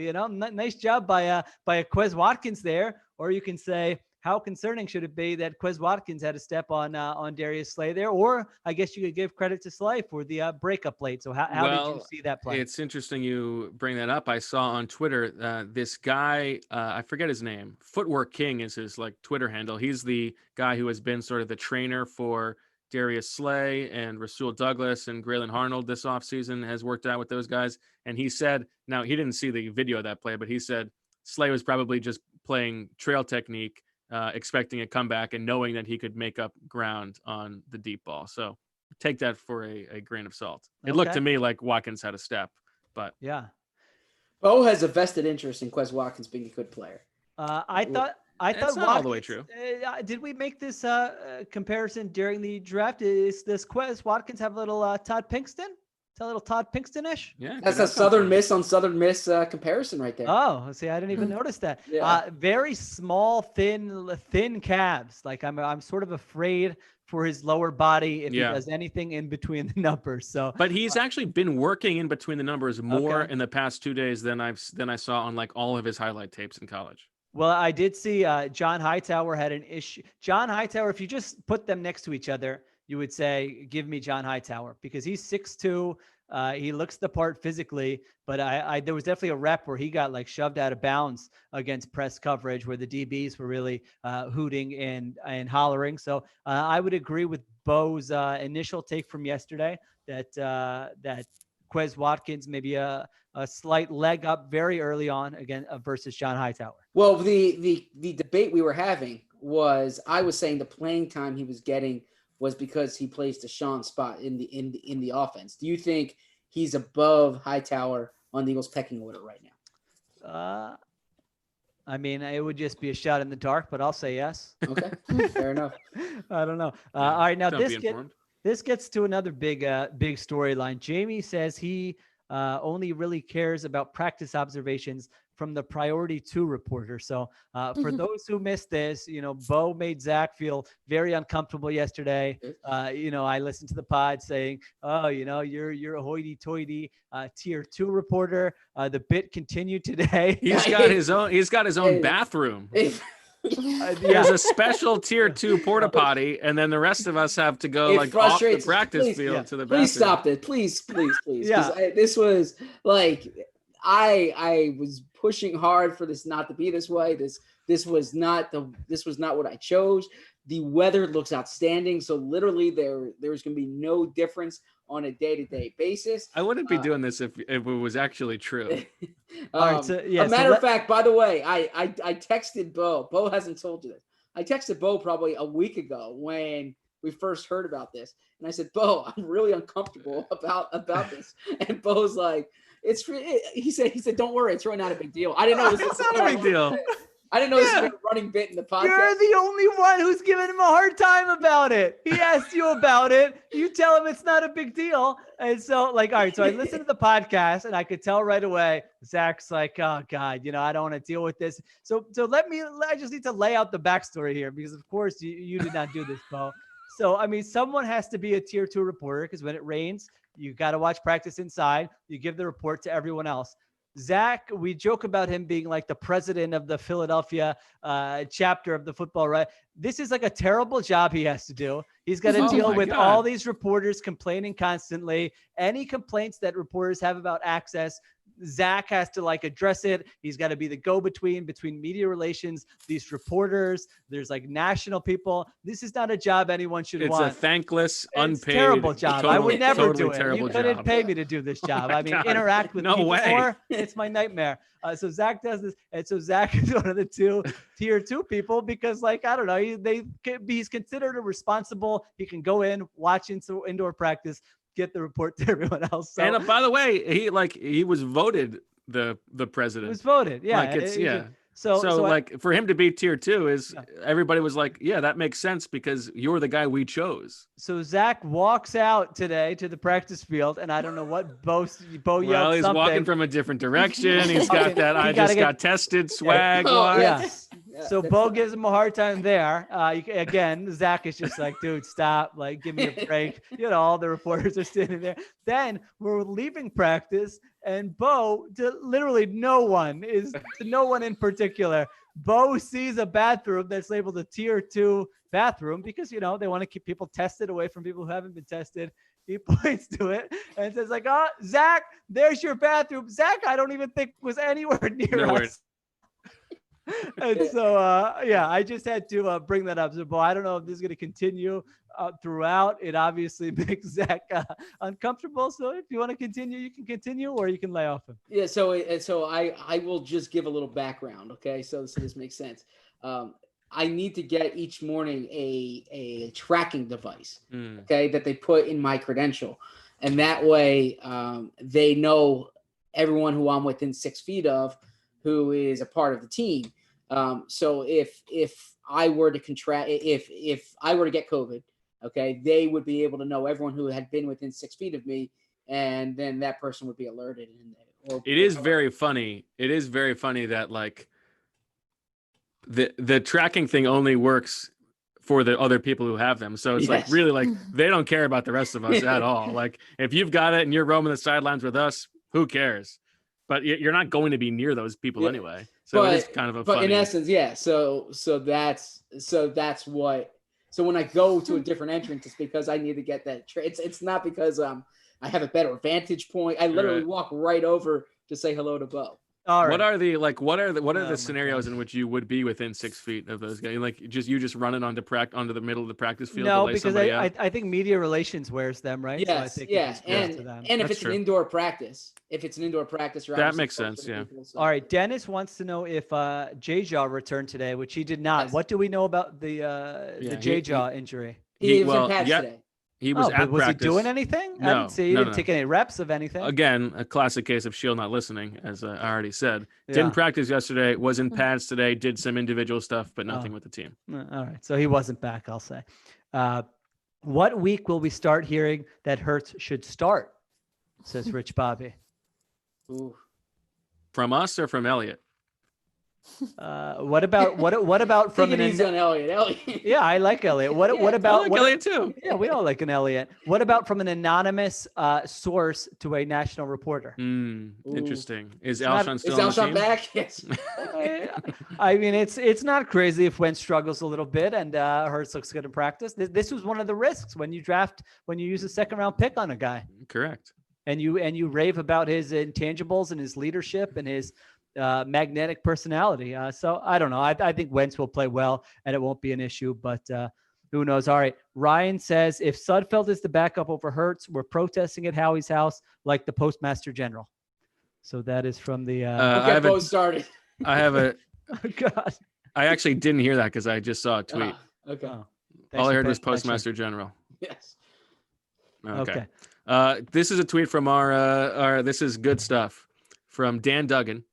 nice job by a Quez Watkins there. Or you can say, how concerning should it be that Quez Watkins had a step on Darius Slay there? Or I guess you could give credit to Slay for the breakup late. So how did you see that play? It's interesting you bring that up. I saw on Twitter this guy, I forget his name. Footwork King is his Twitter handle. He's the guy who has been sort of the trainer for Darius Slay and Rasul Douglas and Graylin Arnold this offseason, has worked out with those guys. And he said, now he didn't see the video of that play, but he said Slay was probably just playing trail technique, expecting a comeback and knowing that he could make up ground on the deep ball. So take that for a grain of salt. It looked to me like Watkins had a step, but yeah. Bo has a vested interest in Quez Watkins being a good player. I thought not Watkins, all the way true. Did we make this comparison during the draft? Is this Quez Watkins have a little Todd Pinkston? It's a little Todd Pinkston-ish. Yeah, that's a Southern Miss on Southern Miss comparison right there. Oh, see, I didn't even notice that. Yeah. Very small, thin calves. Like I'm sort of afraid for his lower body if he does anything in between the numbers. So, but he's actually been working in between the numbers more in the past 2 days than I saw on all of his highlight tapes in college. Well, I did see John Hightower had an issue. John Hightower, if you just put them next to each other, you would say, give me John Hightower, because he's 6'2". He looks the part physically, but there was definitely a rep where he got shoved out of bounds against press coverage where the DBs were really hooting and hollering. So I would agree with Bo's initial take from yesterday that Quez Watkins maybe a slight leg up very early on again versus John Hightower. Well, the debate we were having was, I was saying the playing time he was getting was because he plays Deshaun's spot in the offense. Do you think he's above Hightower on the Eagles pecking order right now? I mean, it would just be a shot in the dark, but I'll say yes. Okay, fair enough. I don't know. All right, now this gets to another big storyline. Jamie says he only really cares about practice observations from the Priority 2 reporter. So for those who missed this, Bo made Zach feel very uncomfortable yesterday. I listened to the pod saying, oh, you're a hoity-toity tier 2 reporter. The bit continued today. He's got his own bathroom. There's a special tier 2 porta potty, and then the rest of us have to go off the practice field to the bathroom. Please stop it. Please. Yeah. This was I was pushing hard for this not to be this way. This was not what I chose. The weather looks outstanding, so literally there's going to be no difference on a day-to-day basis. I wouldn't be doing this if it was actually true. A matter of fact, by the way, I texted Bo. Bo hasn't told you this. I texted Bo probably a week ago when we first heard about this, and I said, Bo, I'm really uncomfortable about this. And Bo's like, he said, don't worry, it's really not a big deal. I didn't know it's not a big deal. I didn't know this was a running bit in the podcast. You're the only one who's giving him a hard time about it. He asked you about it. You tell him it's not a big deal. And so, like, all right, so I listened to the podcast and I could tell right away, Zach's like, oh God, I don't want to deal with this. So I just need to lay out the backstory here because of course you did not do this, Bo. So, I mean, someone has to be a tier 2 reporter because when it rains, you got to watch practice inside. You give the report to everyone else. Zach, we joke about him being like the president of the Philadelphia chapter of the football, right? This is like a terrible job he has to do. He's got to deal with all these reporters complaining constantly. Any complaints that reporters have about access, Zach has to like address it. He's got to be the go-between between media relations, these reporters. There's like national people. This is not a job anyone should want. It's a thankless, unpaid, terrible job. I would never do it. You couldn't job. pay me to do this job. I mean, God. interact with people way. more. It's my nightmare. So Zach does this, and so Zach is one of the tier 2 people because, like, I don't know, he's considered a responsible. He can go in, watch indoor practice, get the report to everyone else. So, and by the way, he was voted the president. He was voted, yeah. Like it's So like for him to be tier 2 is everybody was like, yeah, that makes sense because you're the guy we chose. So Zach walks out today to the practice field, and I don't know what Bo yelled Well, he's something. walking from a different direction. He's got that I just got tested swag. Yeah. So Bo gives him a hard time there. Again, Zach is just like, dude, stop. Like, give me a break. All the reporters are sitting there. Then we're leaving practice, and Bo, literally no one in particular. Bo sees a bathroom that's labeled a tier 2 bathroom because, they want to keep people tested away from people who haven't been tested. He points to it and says like, oh, Zach, there's your bathroom. Zach, I don't even think was anywhere near us. And so, I just had to bring that up. So, Bo, I don't know if this is going to continue throughout. It obviously makes Zach uncomfortable. So if you want to continue, you can continue, or you can lay off him. Yeah. So I will just give a little background. Okay. So this makes sense. I need to get each morning a tracking device. Okay. That they put in my credential. And that way they know everyone who I'm within 6 feet of who is a part of the team. So if I were to if I were to get COVID, okay, they would be able to know everyone who had been within 6 feet of me, and then that person would be alerted. It is very funny. It is very funny that like the tracking thing only works for the other people who have them. So it's like really like they don't care about the rest of us at all. Like if you've got it and you're roaming the sidelines with us, who cares? But you're not going to be near those people anyway. So it is kind of But in essence, So that's what. So when I go to a different entrance, it's because I need to get that. It's not because I have a better vantage point. I literally walk right over to say hello to Bo. All right. What are the scenarios in which you would be within 6 feet of those guys? Like just running onto the middle of the practice field? No, to lay because I think media relations wears them, right? Yes, so I think and if it's an indoor practice, that makes sense. Yeah. People, so. All right, Dennis wants to know if J-Jaw returned today, which he did not. Yes. What do we know about the J-Jaw injury? He was in pads today. He was at was practice. He doing anything? No, I didn't see. He didn't take any reps of anything. Again, a classic case of Sheil not listening, as I already said. Didn't practice yesterday, was in pads today, did some individual stuff, but nothing with the team. All right, so he wasn't back, I'll say. What week will we start hearing that Hurts should start, says Rich Bobby. Ooh. From us or from Elliot? What about from an Elliot? Yeah, I like Elliot. What about I like Elliot too? Yeah, we all like an Elliot. What about from an anonymous source to a national reporter? Interesting. Is Alshon still on the team? Back? Yes. I mean, it's not crazy if Wentz struggles a little bit and Hurts looks good in practice. This was one of the risks when you use a second round pick on a guy. Correct. And you rave about his intangibles and his leadership and his magnetic personality. So I don't know. I think Wentz will play well and it won't be an issue, but who knows? All right. Ryan says, if Sudfeld is the backup over Hurts, we're protesting at Howie's house like the Postmaster General. So that is from the... started. I have a... Oh, God. I actually didn't hear that because I just saw a tweet. Okay. All I heard was Postmaster General. Yes. Okay. This is a tweet from our this is good stuff from Dan Duggan,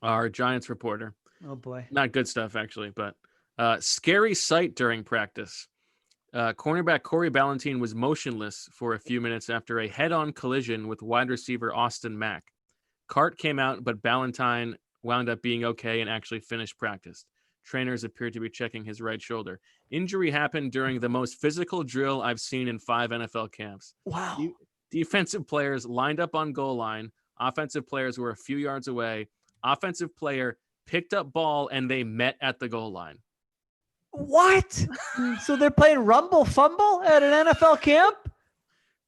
our Giants reporter. Oh boy. Not good stuff, actually, but scary sight during practice. Cornerback Corey Ballentine was motionless for a few minutes after a head-on collision with wide receiver Austin Mack. Cart came out, but Ballentine wound up being okay and actually finished practice. Trainers appeared to be checking his right shoulder. Injury happened during the most physical drill I've seen in 5 NFL camps. Wow. Defensive players lined up on goal line. Offensive players were a few yards away. Offensive player picked up ball and they met at the goal line. What? So they're playing Rumble Fumble at an NFL camp?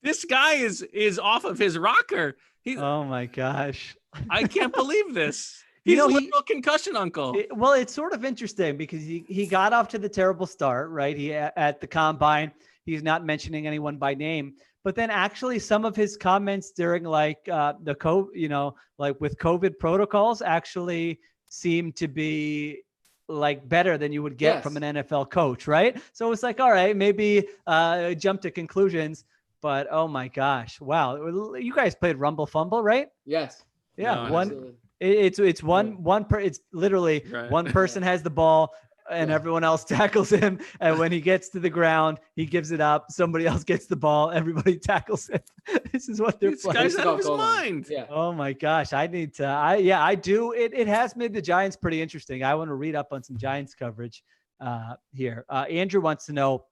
This guy is off of his rocker. Oh my gosh. I can't believe this. He's a little concussion uncle. Well, it's sort of interesting because he got off to the terrible start, right? He at the combine, he's not mentioning anyone by name, but then actually some of his comments during like the COVID, like with COVID protocols actually seem to be like better than you would get from an NFL coach, right? So it's like, all right, maybe jump to conclusions, but oh my gosh, wow! You guys played Rumble Fumble, right? Yes. Yeah, No, one. It's it's literally one person has the ball and everyone else tackles him, and when he gets to the ground, he gives it up. Somebody else gets the ball, everybody tackles it. This is what they're playing. This guy's out of his mind. Yeah. Oh my gosh, I need to. I do. It has made the Giants pretty interesting. I want to read up on some Giants coverage here. Andrew wants to know,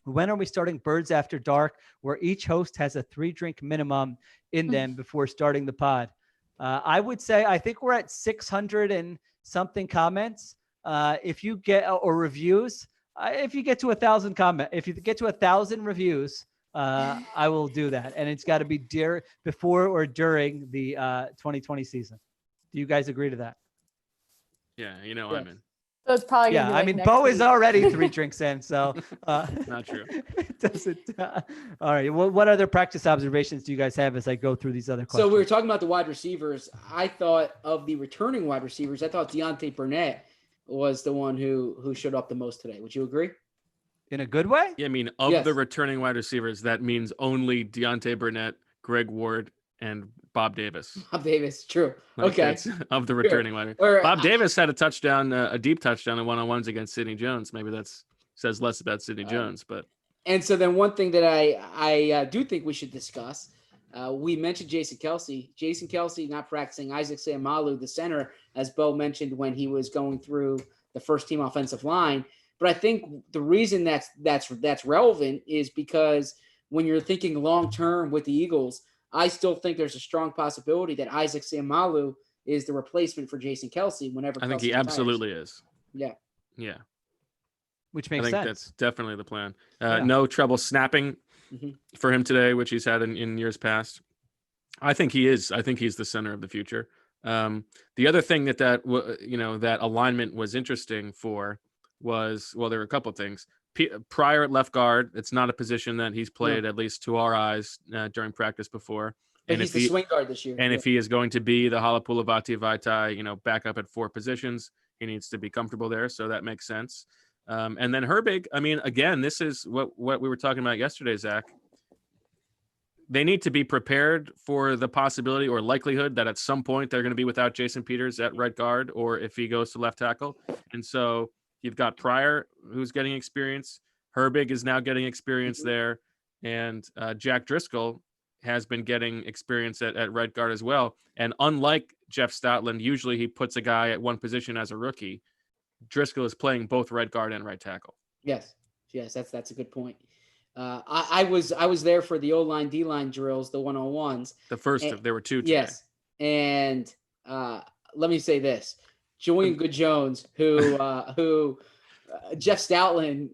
when are we starting Birds After Dark, where each host has a 3-drink minimum in them before starting the pod? I would say, I think we're at 600 and something comments. If you get, or reviews, if you get to 1,000 if you get to 1,000 reviews, I will do that. And it's got to be before or during the 2020 season. Do you guys agree to that? Yeah, I'm in. So it's probably gonna be I like mean, Bo week. is already 3 drinks in, so Not true. It doesn't. All right. What other practice observations do you guys have as I go through these other questions? So we were talking about the wide receivers. I thought of the returning wide receivers. I thought Deontay Burnett was the one who showed up the most today. Would you agree? In a good way? Yeah, I mean, of the returning wide receivers, that means only Deontay Burnett, Greg Ward, and Bob Davis. Bob Davis, true. Like, okay. Of the returning wide. Bob Davis had a touchdown, a deep touchdown in one-on-ones against Sidney Jones. Maybe that's says less about Sidney Jones, but. And so then one thing that I do think we should discuss, we mentioned Jason Kelce. Jason Kelce not practicing. Isaac Seumalo, the center, as Bo mentioned when he was going through the first team offensive line. But I think the reason that's relevant is because when you're thinking long-term with the Eagles, I still think there's a strong possibility that Isaac Seumalo is the replacement for Jason Kelce whenever I think Kelce he retires. absolutely is. Yeah. Yeah. Which makes sense. I think that's definitely the plan. No trouble snapping for him today, which he's had in years past. I think he is. I think he's the center of the future. The other thing that alignment was interesting for was, well, there were a couple of things. Pryor at left guard. It's not a position that he's played, at least to our eyes, during practice before. And he's the swing guard this year. And if he is going to be the Halapoulivaati Vaitai, back up at 4 positions, he needs to be comfortable there. So that makes sense. And then Herbig, I mean, again, this is what we were talking about yesterday, Zach. They need to be prepared for the possibility or likelihood that at some point they're going to be without Jason Peters at right guard, or if he goes to left tackle. And so you've got Pryor, who's getting experience. Herbig is now getting experience there. And Jack Driscoll has been getting experience at right guard as well. And unlike Jeff Stoutland, usually he puts a guy at one position as a rookie. Driscoll is playing both right guard and right tackle. Yes, that's a good point. I was there for the O-line, D-line drills, the 101s. The first there were 2 today. Yes, and let me say this. Julian Good-Jones, who Jeff Stoutland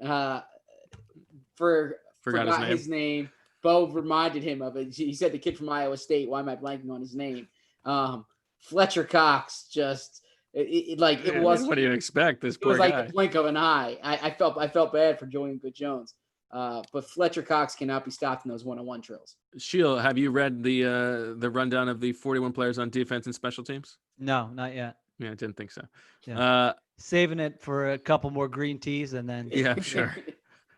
forgot his name. Bo reminded him of it. He said the kid from Iowa State. Why am I blanking on his name? Fletcher Cox just it was. What do you expect? This poor it was guy. like the blink of an eye. I felt bad for Julian Good-Jones. But Fletcher Cox cannot be stopped in those 1-on-1 drills. Sheil, have you read the rundown of the 41 players on defense and special teams? No, not yet. Yeah, I didn't think so. Yeah. Saving it for a couple more green teas and then. Yeah,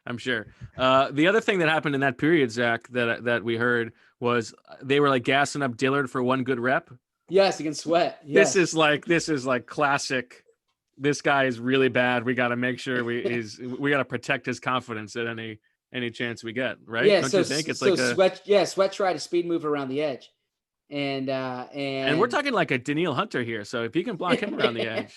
I'm sure. The other thing that happened in that period, Zach, that we heard was they were like gassing up Dillard for one good rep. Yes, against Sweat. Yes. This is like classic this guy is really bad. We got to make sure we got to protect his confidence at any chance we get, right? Yeah, Don't so you think it's Sweat tried to speed move around the edge. And we're talking like a Daniil Hunter here, so if he can block him around the edge,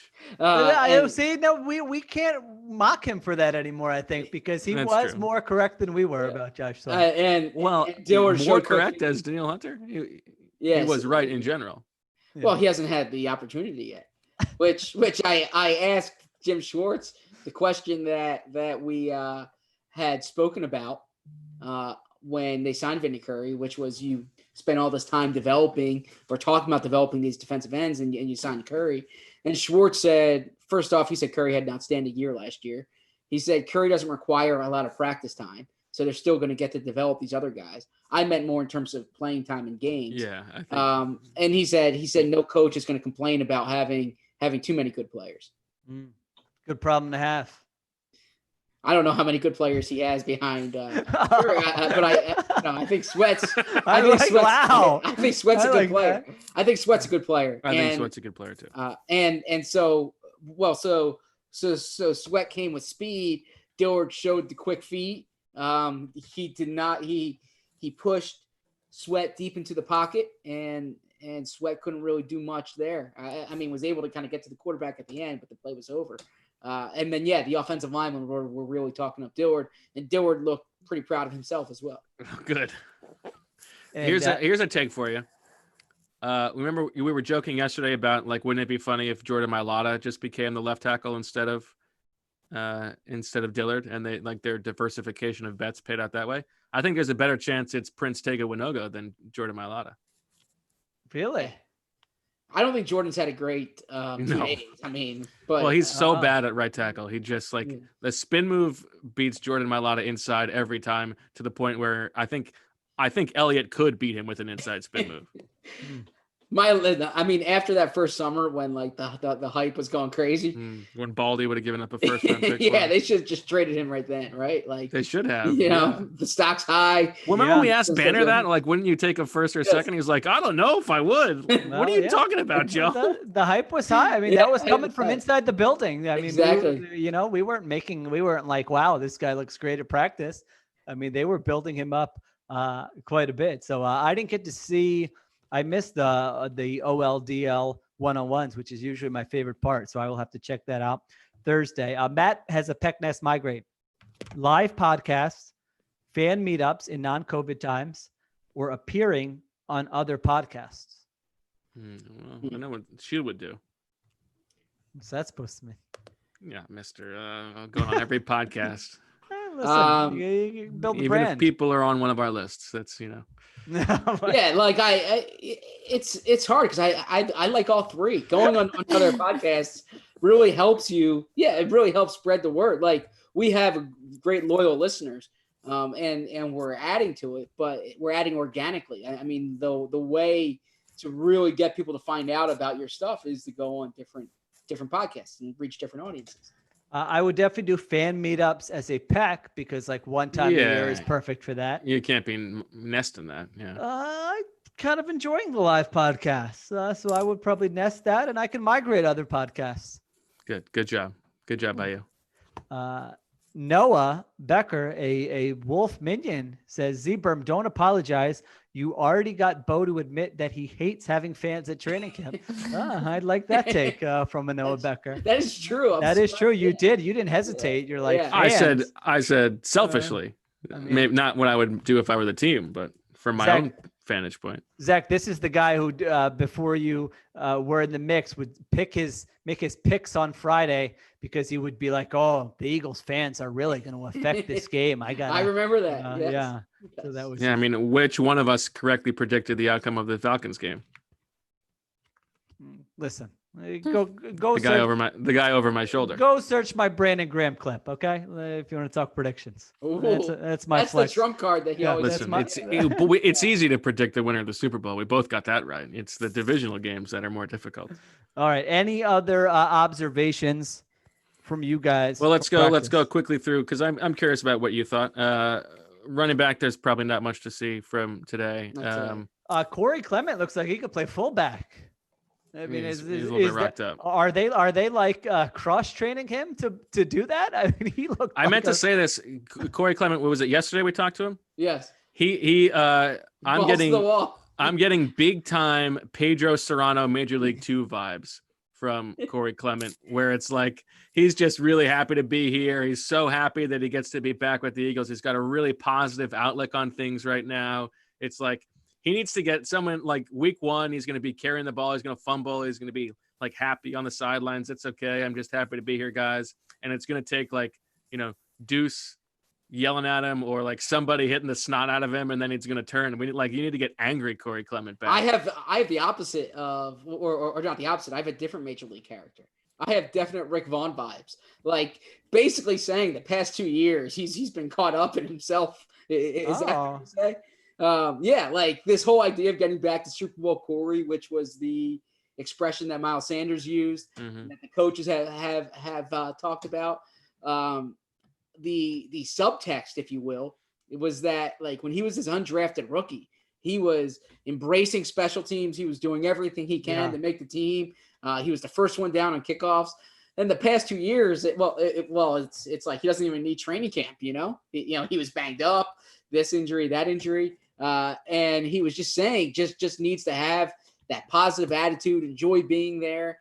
we can't mock him for that anymore. I think because he was true. More correct than we were about Josh. So. And Dillard more correct as Daniil Hunter. He was right in general. Yeah. Well, he hasn't had the opportunity yet. Which I asked Jim Schwartz the question that we had spoken about when they signed Vinny Curry, which was you spent all this time developing or talking about developing these defensive ends and you signed Curry. And Schwartz said, first off, he said Curry had an outstanding year last year. He said Curry doesn't require a lot of practice time, so they're still going to get to develop these other guys. I meant more in terms of playing time in games. Yeah. I think. And he said no coach is going to complain about having too many good players. Good problem to have. I don't know how many good players he has behind Curry, but I think Sweat's. I think Sweat's a good player. I think Sweat's a good player. I think Sweat's a good player too. So Sweat came with speed. Dillard showed the quick feet. He did not. He pushed Sweat deep into the pocket, and Sweat couldn't really do much there. I mean, was able to kind of get to the quarterback at the end, but the play was over. And then, the offensive linemen were really talking up Dillard, and Dillard looked pretty proud of himself as well. Good. And here's a take for you. Remember we were joking yesterday about wouldn't it be funny if Jordan Mailata just became the left tackle instead of Dillard, and they their diversification of bets paid out that way. I think there's a better chance it's Prince Tega Winogo than Jordan Mailata. Really? I don't think Jordan's had a great days. I mean, but he's so bad at right tackle. He just the spin move beats Jordan Mailata inside every time to the point where I think Elliott could beat him with an inside spin move. After that first summer when the hype was going crazy, when Baldy would have given up a first round pick. They should have just traded him right then, right? They should have. The stock's high. Remember when we asked Banner that, wouldn't you take a first or second? He was like, I don't know if I would. What are you talking about, Joe? The hype was high. I mean, that was coming from inside the building. I mean, exactly. We weren't like, wow, this guy looks great at practice. I mean, they were building him up quite a bit. So I didn't get to see. I missed the OLDL 101s, which is usually my favorite part. So I will have to check that out Thursday. Matt has a Peck Nest migraine. Live podcasts, fan meetups in non-COVID times, or appearing on other podcasts. Well, I know what Sheil would do. What's that supposed to mean? Yeah, Mr. Going on every podcast. Listen, you build the brand. Even if people are on one of our lists, that's it's hard because I like all three. Going on other podcasts really helps you. Yeah, it really helps spread the word. We have great loyal listeners, and we're adding to it, but we're adding organically. I mean, the way to really get people to find out about your stuff is to go on different podcasts and reach different audiences. I would definitely do fan meetups as a pack because one time a year is perfect for that. You can't be nesting that. Yeah. I'm kind of enjoying the live podcasts. So I would probably nest that and I can migrate other podcasts. Good job. Good job by you. Noah Becker, a Wolf minion, says, Z-Berm, don't apologize. You already got Bo to admit that he hates having fans at training camp. I'd like that take from a Noah Becker. That is true. That is true. You did. You didn't hesitate. You're like, I said selfishly, maybe not what I would do if I were the team, but from my own vantage point. Zach, this is the guy who, before you were in the mix, would make his picks on Friday because he would be like, "Oh, the Eagles fans are really going to affect this game." I remember that. Yes. Yeah. So that was. Yeah, I mean, which one of us correctly predicted the outcome of the Falcons game? Listen, go. The guy over my shoulder. Go search my Brandon Graham clip, okay? If you want to talk predictions. That's my flex. The trump card that he always. Listen, it's easy to predict the winner of the Super Bowl. We both got that right. It's the divisional games that are more difficult. All right. Any other observations from you guys? Well, let's go quickly through because I'm curious about what you thought. Running back, there's probably not much to see from today. Corey Clement looks like he could play fullback. I mean, he's a little bit rocked up. Are they like cross training him to do that? I mean, he looked. I meant to say this. Corey Clement, what was it yesterday? We talked to him. Yes. I'm Balls to the wall. I'm getting big time Pedro Serrano Major League 2 vibes from Corey Clement, where it's like he's just really happy to be here. He's so happy that he gets to be back with the Eagles. He's got a really positive outlook on things right now. It's like he needs to get someone like week 1. He's going to be carrying the ball. He's going to fumble. He's going to be like happy on the sidelines. It's okay. I'm just happy to be here, guys. And it's going to take like, Deuce yelling at him or like somebody hitting the snot out of him, and then he's going to turn. You need to get angry Corey Clement back. I have the opposite of, or not the opposite. I have a different Major League character. I have definite Rick Vaughn vibes. Like basically saying the past 2 years he's been caught up in himself. Is that what you say? Yeah, like this whole idea of getting back to Super Bowl Corey, which was the expression that Miles Sanders used, and that the coaches have talked about. The subtext, if you will, it was that like when he was this undrafted rookie, he was embracing special teams. He was doing everything he can to make the team. He was the first one down on kickoffs. And the past 2 years, it's like he doesn't even need training camp. He was banged up, this injury, that injury, and he was just saying just needs to have that positive attitude, enjoy being there.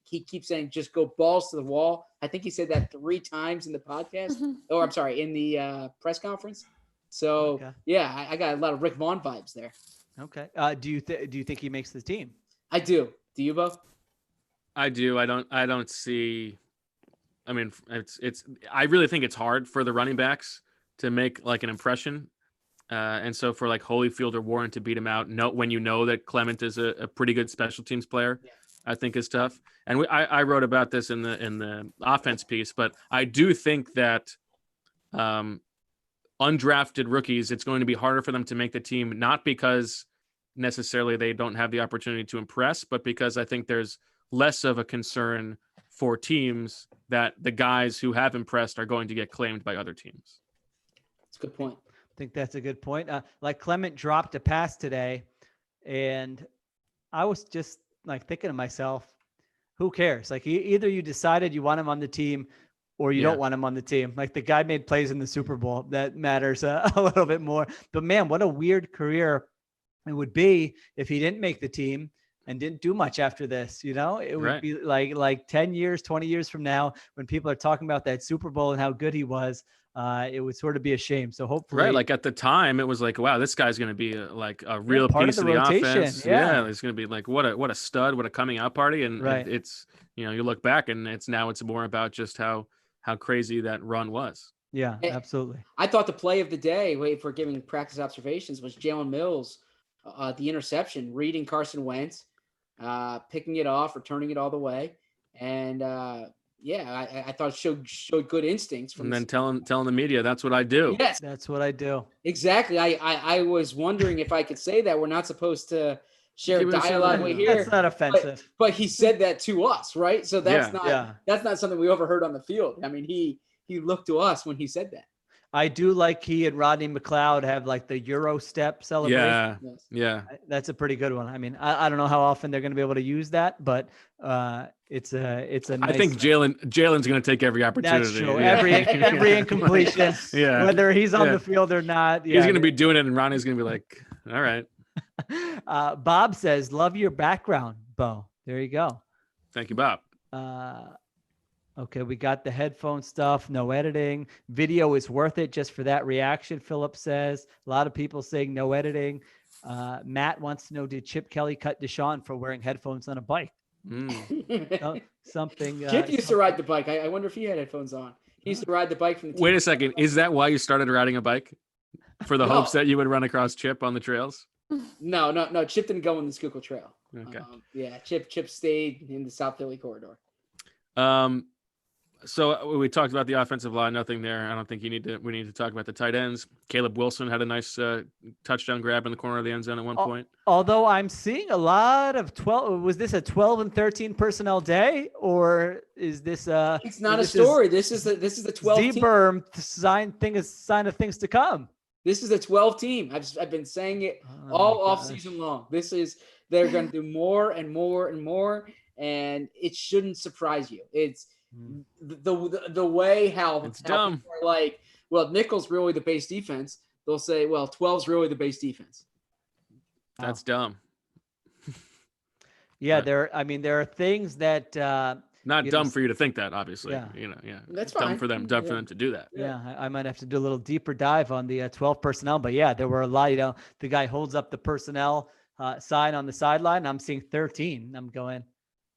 He keeps saying, just go balls to the wall. I think he said that 3 times in the podcast, or I'm sorry, in the press conference. So yeah, I got a lot of Rick Vaughn vibes there. Okay. Do you think he makes the team? I do. Do you, Bo? I do. I don't see. I mean, I really think it's hard for the running backs to make like an impression. And so for like Holyfield or Warren to beat him out, when you know that Clement is a pretty good special teams player, I think is tough. And I wrote about this in the offense piece, but I do think that undrafted rookies, it's going to be harder for them to make the team, not because necessarily they don't have the opportunity to impress, but because I think there's less of a concern for teams that the guys who have impressed are going to get claimed by other teams. That's a good point. I think that's a good point. Like Clement dropped a pass today, and I was just like thinking to myself, who cares? Like either you decided you want him on the team or you don't want him on the team. Like the guy made plays in the Super Bowl. That matters a little bit more. But man, what a weird career it would be if he didn't make the team and didn't do much after this. It would be like 10 years, 20 years from now, when people are talking about that Super Bowl and how good he was, it would sort of be a shame. So hopefully, right. Like at the time it was like, wow, this guy's going to be like a real piece of the offense. Yeah. It's going to be like, what a stud, what a coming out party. And it's, you look back and it's more about just how crazy that run was. Yeah, absolutely. I thought the play of the day, for giving practice observations, was Jalen Mills, the interception, reading Carson Wentz, picking it off, returning it all the way. And, I thought it showed good instincts. And then telling the media, that's what I do. Yes, that's what I do. Exactly. I was wondering if I could say that. We're not supposed to share dialogue here. That's not offensive. But he said that to us, right? So that's not something we overheard on the field. I mean, he looked to us when he said that. I do like he and Rodney McLeod have like the Euro step celebration. Yeah. That's a pretty good one. I mean, I don't know how often they're going to be able to use that, but it's a nice. I think Jalen's going to take every opportunity. That's true. Every incompletion, whether he's on the field or not. He's going to be doing it, and Ronnie's going to be like, all right. Bob says, love your background, Bo. There you go. Thank you, Bob. Okay, we got the headphone stuff, no editing. Video is worth it just for that reaction, Philip says. A lot of people saying no editing. Matt wants to know, did Chip Kelly cut Deshaun for wearing headphones on a bike? Something. Chip used to ride the bike. I wonder if he had headphones on. He used to ride the bike from the team. Wait a second. Is that why you started riding a bike? For the hopes that you would run across Chip on the trails? No. Chip didn't go on the Schuylkill Trail. Okay. Chip stayed in the South Philly corridor. So we talked about the offensive line, nothing there. I don't think we need to talk about the tight ends. Caleb Wilson had a nice touchdown grab in the corner of the end zone at one point. Although I'm seeing a lot of 12. Was this a 12 and 13 personnel day, or is this It's not a story. This is the 12. Z-Berm sign of things to come. This is a 12 team. I've been saying it all off season long. They're going to do more and more and more, and it shouldn't surprise you. It's the way how dumb. People are like, well, nickel's really the base defense. They'll say, well, 12's really the base defense. That's dumb. Yeah, there are things that not dumb for you to think that, obviously. Yeah. That's dumb fine. for them. Dumb for them to do that. Yeah, I might have to do a little deeper dive on the 12 personnel, but yeah, there were a lot. The guy holds up the personnel sign on the sideline. I'm seeing 13. I'm going,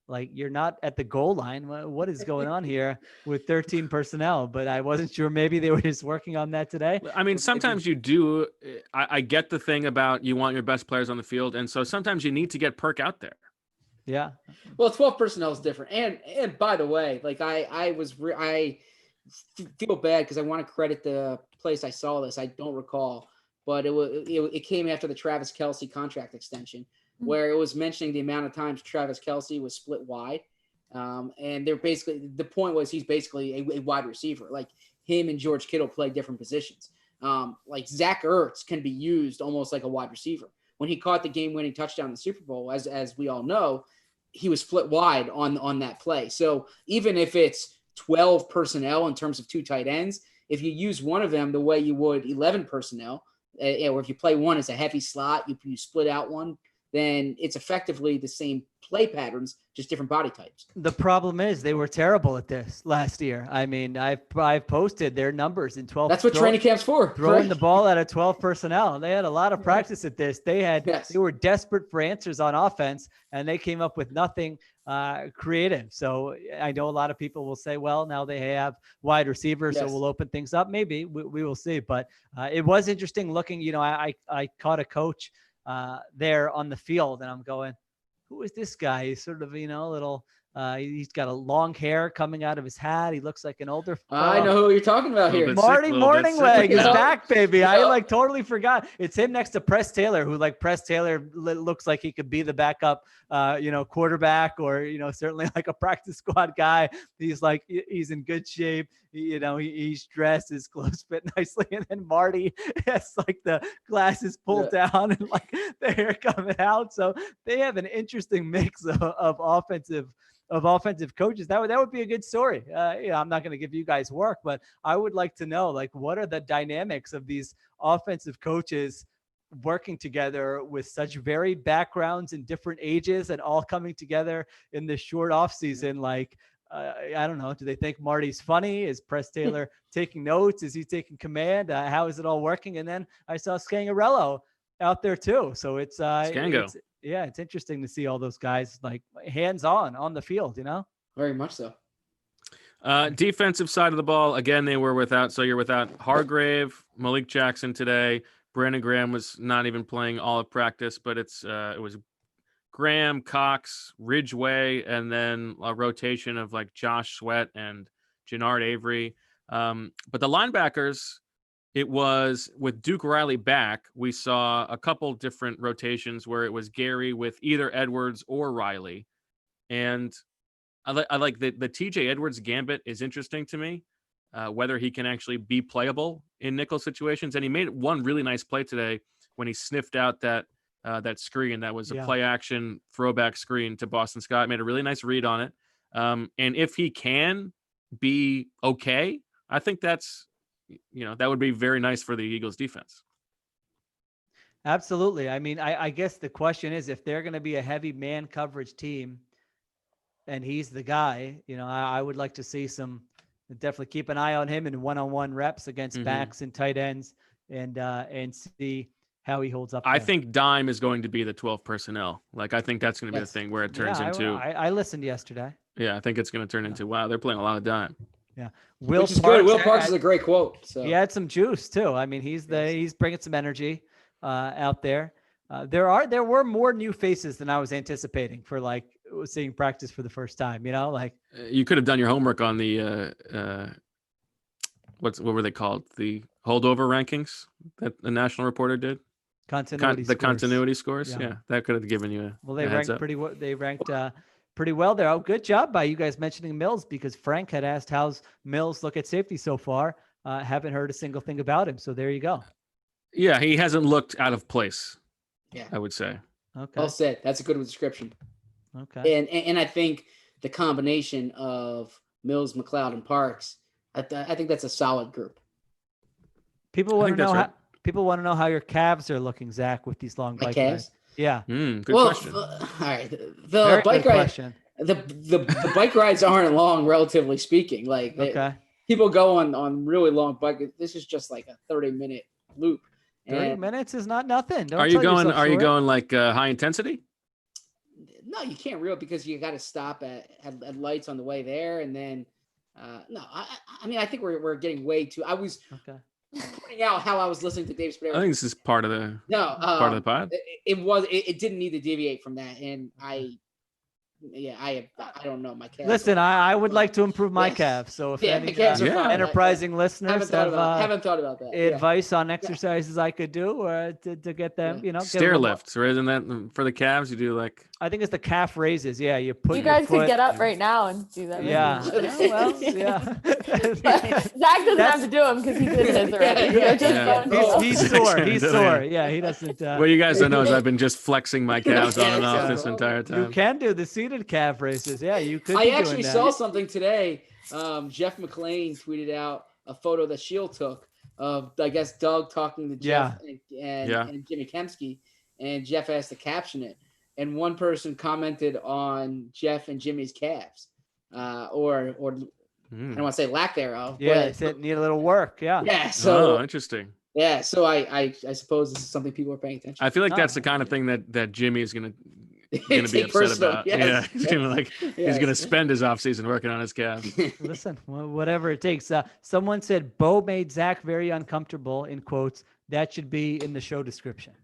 like, you're not at the goal line. What is going on here with 13 personnel? But I wasn't sure. Maybe they were just working on that today. I mean, sometimes you do. I get the thing about you want your best players on the field, and so sometimes you need to get Perk out there. Yeah. Well, 12 personnel is different. And by the way, like I feel bad because I want to credit the place I saw this. I don't recall, but it came after the Travis Kelce contract extension, where it was mentioning the amount of times Travis Kelce was split wide. And they're basically, the point was he's basically a wide receiver. Like him and George Kittle play different positions. Like Zach Ertz can be used almost like a wide receiver. When he caught the game-winning touchdown in the Super Bowl, as we all know, he was split wide on that play. So even if it's 12 personnel in terms of two tight ends, if you use one of them the way you would 11 personnel, or if you play one as a heavy slot, you split out one, then it's effectively the same play patterns, just different body types. The problem is they were terrible at this last year. I mean, I've posted their numbers in 12. That's what training camp's for. Throwing the ball out of 12 personnel. They had a lot of practice at this. They were desperate for answers on offense, and they came up with nothing creative. So I know a lot of people will say, well, now they have wide receivers, so we'll open things up. Maybe we will see. But it was interesting looking. I caught a coach there on the field, and I'm going, who is this guy? He's sort of, a little, he's got a long hair coming out of his hat. He looks like an older fellow. I know who you're talking about here. Marty Morningleg is back, baby. I totally forgot. It's him next to Press Taylor, who Press Taylor looks like he could be the backup, quarterback, or, certainly like a practice squad guy. He's in good shape. He's dressed, his clothes fit nicely. And then Marty has the glasses pulled down and the hair coming out. So they have an interesting mix of offensive coaches. That would be a good story. I'm not going to give you guys work, but I would like to know, what are the dynamics of these offensive coaches working together with such varied backgrounds and different ages and all coming together in this short off season? I don't know. Do they think Marty's funny? Is Press Taylor taking notes? Is he taking command? How is it all working? And then I saw Scangarello out there too. So it's it's interesting to see all those guys hands-on on the field, Very much so. Defensive side of the ball, again, they were without. So you're without Hargrave, Malik Jackson today. Brandon Graham was not even playing all of practice, but it was Graham, Cox, Ridgeway, and then a rotation of Josh Sweat and Jannard Avery. But the linebackers, it was with Duke Riley back, we saw a couple different rotations where it was Gary with either Edwards or Riley. And I like the TJ Edwards gambit is interesting to me, whether he can actually be playable in nickel situations. And he made one really nice play today when he sniffed out that screen. That was a play action throwback screen to Boston Scott. Made a really nice read on it. And if he can be okay, I think that's, that would be very nice for the Eagles defense. Absolutely. I mean, I guess the question is, if they're going to be a heavy man coverage team and he's the guy, I would like to see definitely keep an eye on him in one-on-one reps against backs and tight ends and see how he holds up. I think dime is going to be the 12 personnel. I think that's going to be the thing where it turns into. I listened yesterday. Yeah, I think it's going to turn into, wow, they're playing a lot of dime. Yeah. Will Parks is a great quote. So he had some juice too. I mean, he's bringing some energy out there. There were more new faces than I was anticipating for seeing practice for the first time, you could have done your homework on the what were they called? The holdover rankings that the National Reporter did. Continuity scores. Yeah, that could have given you they ranked pretty well. They ranked pretty well there. Oh, good job by you guys mentioning Mills, because Frank had asked how's Mills look at safety so far. Haven't heard a single thing about him. So there you go. Yeah, he hasn't looked out of place. Yeah, I would say. Okay. well said. That's a good description. Okay. And I think the combination of Mills, McLeod, and Parks, I think that's a solid group. People want to know that's how people want to know how your calves are looking, Zach, with these long My bike calves? rides. Yeah. Good Well, question. all right. The Very bike good ride, question. the bike rides aren't long, relatively speaking. Like Okay. people go on really long bike. This is just like a 30-minute loop. 30 And minutes is not nothing. Don't Are you sell going? yourself Are you short. going like high intensity? no, you can't reel because you got to stop at lights on the way there, and then no. I mean, I think we're getting way too. I was Okay. pointing out how I was listening to Dave Spadero. I think this is part of the part of the pod. It didn't need to deviate from that, and I don't know my calves. Listen, I would like to improve my Yes. calves. So if Yeah, any my calves are Yeah. fine. enterprising listeners haven't thought about that. Yeah. advice on exercises I could do to get them, Yeah. get a Stair little- lifts, or isn't that for the calves? You do like I think it's the calf raises. Yeah, you put You your guys foot. could get up right now and do that. Yeah. Yeah, well, yeah. Zach doesn't have to do them because he did his already. Yeah, So just yeah. go and do He's them. sore. He's sore. Yeah, he doesn't. what you guys don't know is I've been just flexing my calves on and off this entire You time. can do the seated calf races. Yeah, you could. I be actually doing that. saw something today. Jeff McLean tweeted out a photo that Sheil took of, I guess, Doug talking to Jeff and Jimmy Kemsky, and Jeff asked to caption it. And one person commented on Jeff and Jimmy's calves, or I don't want to say lack thereof. Yeah, but, it said need a little work. Yeah. yeah. So Oh, interesting. yeah, so I suppose this is something people are paying attention. I feel like Oh. that's the kind of thing that Jimmy is gonna be Take upset personal, about. yes. Yeah, he's gonna he's Yes. gonna spend his off season working on his calves. Listen, whatever it takes. Someone said Bo made Zach very uncomfortable. In quotes, that should be in the show description.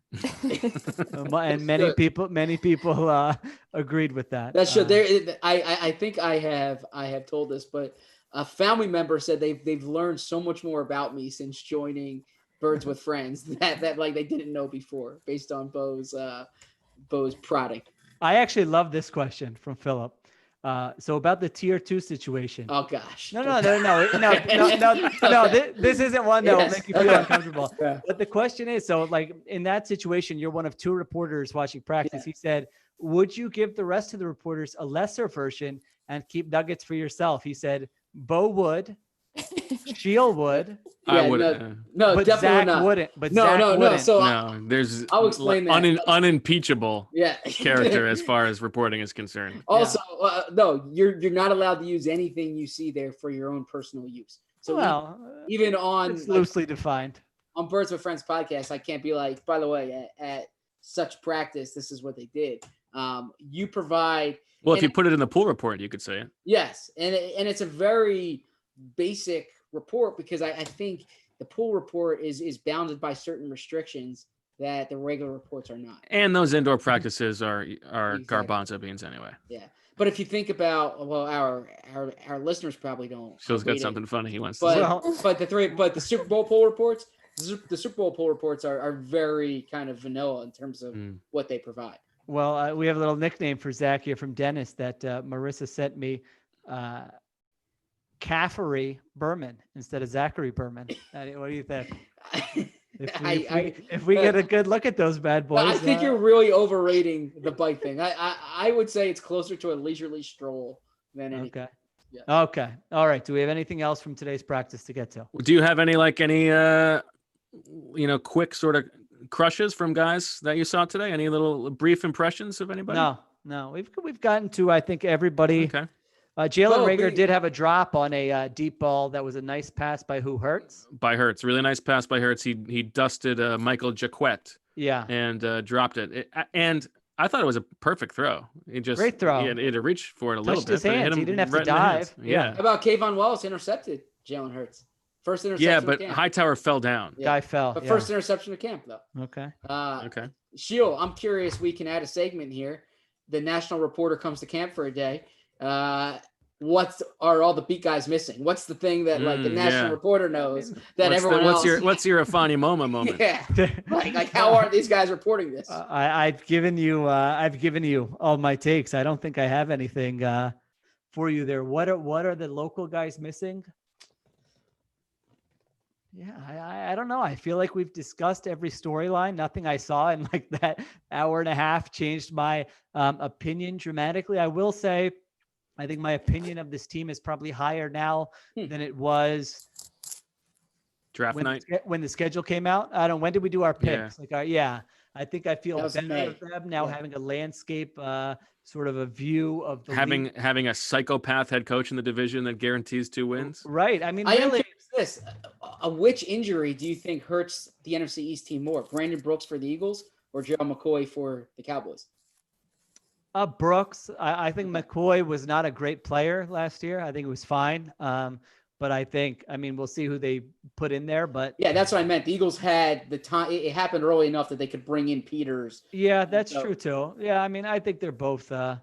And many people agreed with that. That's true. I think I have told this, but a family member said they've learned so much more about me since joining Birds with Friends that like they didn't know before, based on Bo's prodding. I actually love this question from Philip. So about the tier 2 situation. Oh gosh. No. This isn't one that will make you feel uncomfortable. Yeah. But the question is, so like in that situation, you're one of 2 reporters watching practice. Yeah. He said, would you give the rest of the reporters a lesser version and keep nuggets for yourself? He said, Bo would, Sheil would, I would. No, but definitely Zach not. wouldn't. But No, Zach no. wouldn't. So No, there's I'll explain that. unimpeachable yeah. character as far as reporting is concerned. Also, no, you're not allowed to use anything you see there for your own personal use. So well, even on it's loosely defined. on Birds with Friends podcast, I can't be like, by the way, at such practice, this is what they did. You provide. Well, if and- you put it in the pool report, you could say it. Yes, and it's a very basic report because I think the pool report is bounded by certain restrictions that the regular reports are not. And those indoor practices are Exactly. garbanzo beans anyway. Yeah, but if you think about, well, our listeners probably don't. Phil's got read it, something funny he wants to But say. the Super Bowl poll reports, the Super Bowl poll reports are very kind of vanilla in terms of what they provide. Well, we have a little nickname for Zach here from Dennis that Marissa sent me. Caffery Berman instead of Zachary Berman. What do you think? If we get a good look at those bad boys, I think you're really overrating the bike thing. I would say it's closer to a leisurely stroll than anything. okay. Yeah. Okay. All right. Do we have anything else from today's practice to get to? Do you have any quick sort of crushes from guys that you saw today? Any little brief impressions of anybody? No. We've gotten to, I think, everybody. Okay. Jalen Oh, Rager did have a drop on a deep ball that was a nice pass by who Hurts. By Hurts, really nice pass by Hurts. He dusted Michael Jacquet Yeah. and dropped it. And I thought it was a perfect throw. It just Great throw. He had to reach for it a little Touched bit. his but it hit hands. him He didn't have to right in the hands. dive. Yeah. How about Kayvon Wallace intercepted Jalen Hurts? First interception. Yeah, of but camp. Hightower fell down. Yeah. Guy fell. But yeah. first interception of camp though. Okay. Okay. Sheil, I'm curious. We can add a segment here. The national reporter comes to camp for a day. What are all the beat guys missing? What's the thing that like the national yeah. reporter knows that everyone else? What's your Afani Moma moment? Yeah. Like how are these guys reporting this? I've given you all my takes. I don't think I have anything for you there. What are the local guys missing? Yeah, I don't know. I feel like we've discussed every storyline. Nothing I saw in like that hour and a half changed my opinion dramatically. I will say, I think my opinion of this team is probably higher now than it was Draft night when the schedule came out. I don't know. When did we do our picks? Yeah. I think I feel better of them now, having a landscape, sort of a view of the having league. having a psychopath head coach in the division that guarantees 2 wins. Right. I mean, I really, am curious this. Which injury do you think hurts the NFC East team more? Brandon Brooks for the Eagles or Joe McCoy for the Cowboys? Brooks. I think McCoy was not a great player last year. I think it was fine. But I mean, we'll see who they put in there. But yeah, that's what I meant. The Eagles had the time. It happened early enough that they could bring in Peters. Yeah, that's true too. Yeah, I mean, I think they're both fine.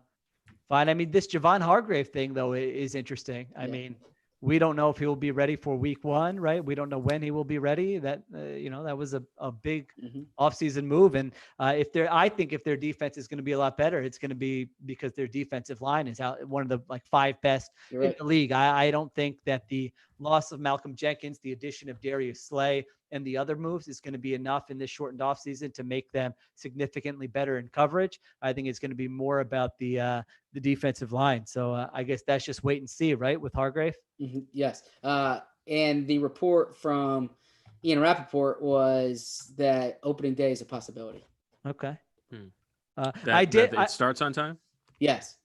I mean, this Javon Hargrave thing though is interesting. I mean, we don't know if he will be ready for week 1, right? We don't know when he will be ready. That, that was a big offseason move. And I think if their defense is going to be a lot better, it's going to be because their defensive line is out, one of the 5 best in the league. I don't think that the loss of Malcolm Jenkins, the addition of Darius Slay, and the other moves is going to be enough in this shortened offseason to make them significantly better in coverage. I think it's going to be more about the defensive line. So I guess that's just wait and see, right, with Hargrave? Yes. And the report from Ian Rappaport was that opening day is a possibility. Okay. It starts on time? Yes.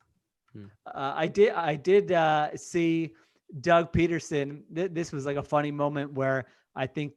I did see Doug Peterson. This was like a funny moment where I think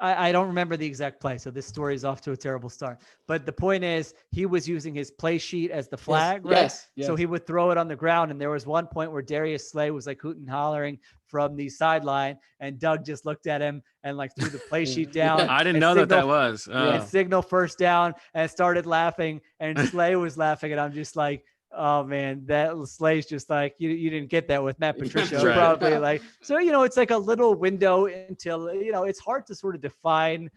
I don't remember the exact play. So this story is off to a terrible start. But the point is, he was using his play sheet as the flag, right? Yes. So he would throw it on the ground. And there was one point where Darius Slay was like hooting and hollering from the sideline. And Doug just looked at him and like threw the play sheet down. I didn't know that was. And signal first down and started laughing. And Slay was laughing. And I'm just like, oh man, that Slay's just like, you didn't get that with Matt Patricia. Right. Probably like, so, it's like a little window until, it's hard to sort of define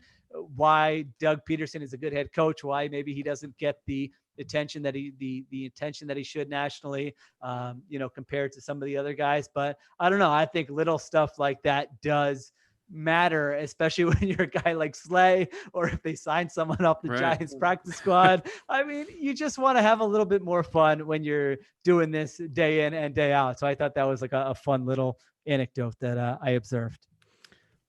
why Doug Peterson is a good head coach, why maybe he doesn't get the attention that the attention that he should nationally, compared to some of the other guys. But I don't know. I think little stuff like that does matter, especially when you're a guy like Slay, or if they sign someone off the Giants practice squad. I mean, you just want to have a little bit more fun when you're doing this day in and day out. So I thought that was like a fun little anecdote that I observed.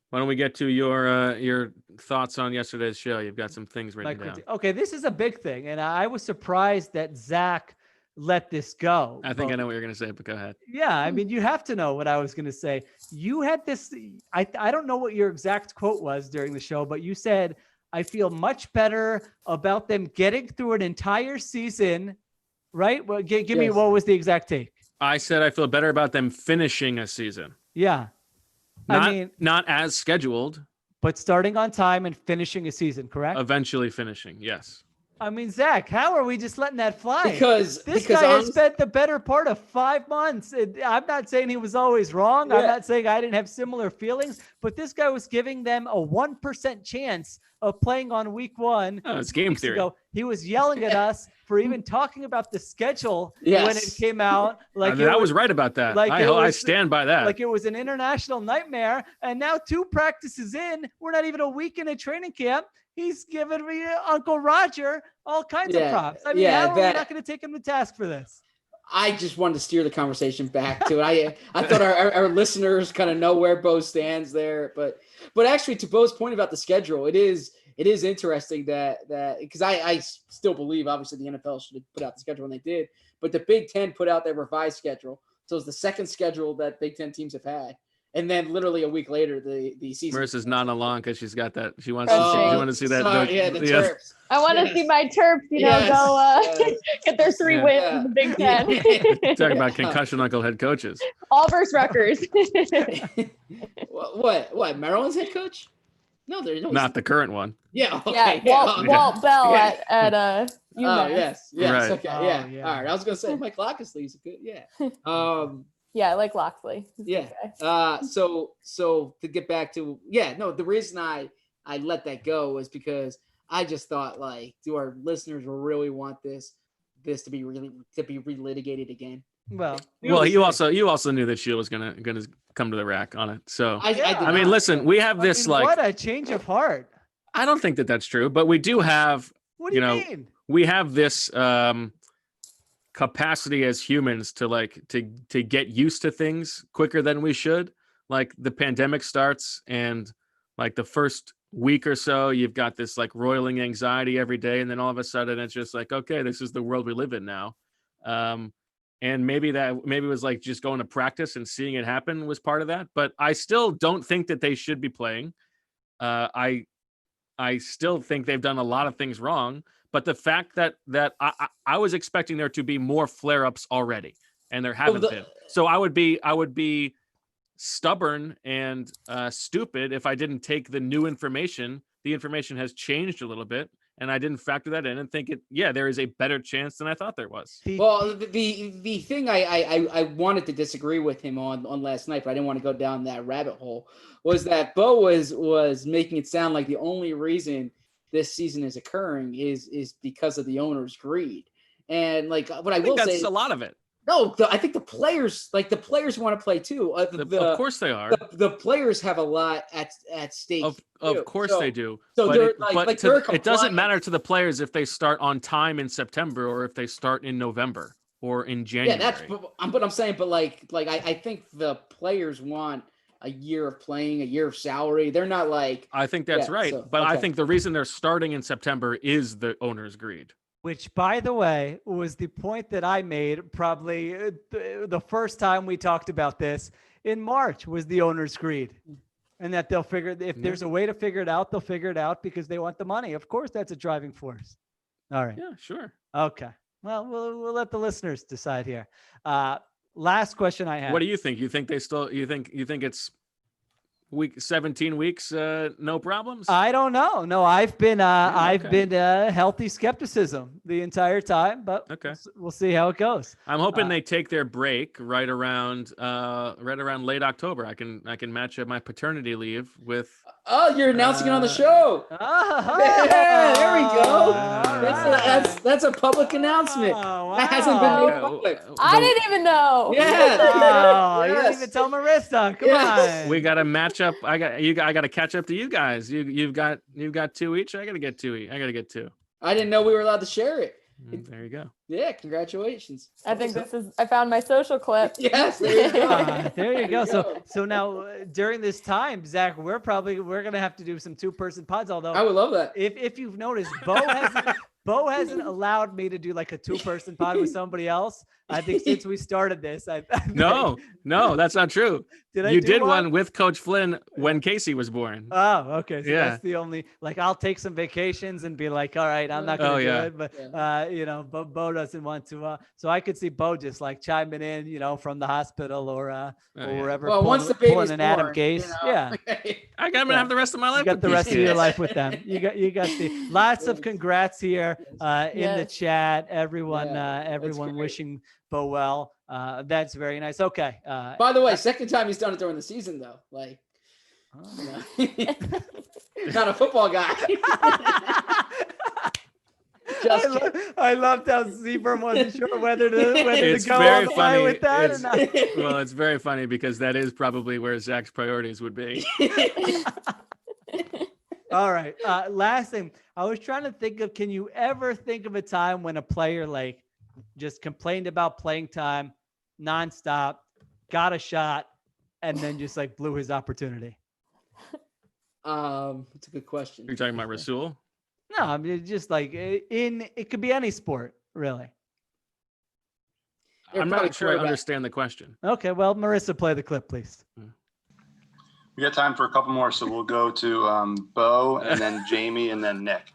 Why don't we get to your thoughts on yesterday's show? You've got some things written down. Okay, this is a big thing, and I was surprised that Zach let this go. I think I know what you're going to say, but go ahead. Yeah, I mean, you have to know what I was going to say. You had this, I don't know what your exact quote was during the show, but you said, I feel much better about them getting through an entire season, right? Well, give me, what was the exact take? I said I feel better about them finishing a season. Yeah. Not as scheduled. But starting on time and finishing a season, correct? Eventually finishing, yes. I mean, Zach, how are we just letting that fly? Because this guy has spent the better part of 5 months. I'm not saying he was always wrong. I'm not saying I didn't have similar feelings, but this guy was giving them a 1% chance of playing on week 1. Oh, it's game theory. He was yelling at us for even talking about the schedule when it came out. Like I was right about that. Like I stand by that. Like it was an international nightmare. And now 2 practices in, we're not even a week in a training camp. He's giving me Uncle Roger all kinds of props. I mean, how are we not going to take him to task for this? I just wanted to steer the conversation back to it. I thought our listeners kind of know where Bo stands there, but actually, to Bo's point about the schedule, it is interesting that because I still believe obviously the NFL should have put out the schedule when they did, but the Big Ten put out their revised schedule, so it's the second schedule that Big Ten teams have had. And then literally a week later, the season. Marissa's not along because she's got that. She wants to see that. The Terps. I want to see my Terps, go get their 3 wins in the Big Ten. Talking about concussion uncle head coaches. All versus Rutgers. What? Maryland's head coach? No, there's no. Not the current one. Yeah. Okay. Walt Bell at UMass. Oh yes. Right. Okay. Yeah. All right. I was gonna say Mike Locksley's a good. Yeah. Yeah, I like Loxley. Yeah. So to get back to the reason I let that go is because I just thought, like, do our listeners really want this to be relitigated again? Well, you also knew that Sheil was gonna come to the rack on it. So I mean, listen, we have this what a change of heart. I don't think that that's true, but we do have. What do you mean? We have this capacity as humans to to get used to things quicker than we should. Like the pandemic starts, and like the first week or so, you've got this like roiling anxiety every day, and then all of a sudden it's just like, okay, this is the world we live in now. And maybe it was like just going to practice and seeing it happen was part of that. But I still don't think that they should be playing. I still think they've done a lot of things wrong. But the fact that I was expecting there to be more flare-ups already, and there haven't been. So I would be stubborn and stupid if I didn't take the new information. The information has changed a little bit, and I didn't factor that in and think there is a better chance than I thought there was. Well, the thing I wanted to disagree with him on last night, but I didn't want to go down that rabbit hole, was that Bo was making it sound like the only reason this season is occurring is because of the owner's greed. And like what I will say, that's a lot of it. No, I think the players want to play too. Of course they are. The players have a lot at stake. Of course they do. So it doesn't matter to the players if they start on time in September or if they start in November or in January. Yeah, but I'm saying, but I think the players want a year of playing, a year of salary. They're not like. I think that's right, but okay. I think the reason they're starting in September is the owner's greed. Which, by the way, was the point that I made probably the first time we talked about this in March, was the owner's greed. And that they'll figure, if there's a way to figure it out, they'll figure it out because they want the money. Of course, that's a driving force. All right. Yeah, sure. Okay. Well, we'll let the listeners decide here. Last question I have. What do you think? You think it's 17 weeks, no problems? I don't know. No, I've been healthy skepticism the entire time, but okay, we'll see how it goes. I'm hoping they take their break right around late October. I can match up my paternity leave with. Oh, you're announcing it on the show. Yeah, there we go. That's a public announcement. Wow. That hasn't been made public. I didn't even know. Yeah. You didn't even tell Marissa. Come on. We got to match up. I got to catch up to you guys. You've got 2 each. I got to get 2. I got to get 2. I didn't know we were allowed to share it. There you go. Yeah, congratulations. I think I found my social clip. Yes, there you go. There you go. So now during this time, Zach, we're going to have to do some 2-person pods, although I would love that. If you've noticed, Bo hasn't allowed me to do like a 2-person pod with somebody else. I think since we started this, No, that's not true. You did one with Coach Flynn when Casey was born. Oh, okay. So that's the only, like, I'll take some vacations and be like, all right, I'm not going to do it. But, but Bo doesn't want to. So I could see Bo just like chiming in, from the hospital or wherever. Well, once the baby's pulling an Adam born, Case. Yeah. I'm going to have the rest of my life. You got the rest of your life with them. You got the lots of congrats here in the chat. Everyone wishing Bo well. That's very nice. Okay. By the way, second time he's done it during the season, though. Like, not a football guy. I loved how Seaburn wasn't sure whether to go very all the funny. way with that or not. Well, it's very funny because that is probably where Zach's priorities would be. All right. Last thing, I was trying to think of, can you ever think of a time when a player like just complained about playing time nonstop, got a shot, and then just like blew his opportunity? It's a good question. You're talking about Rasul? No, I mean, just like it could be any sport, really. I'm not sure I understand the question. Okay, well, Marissa, play the clip, please. We got time for a couple more, so we'll go to Bo, and then Jamie, and then Nick.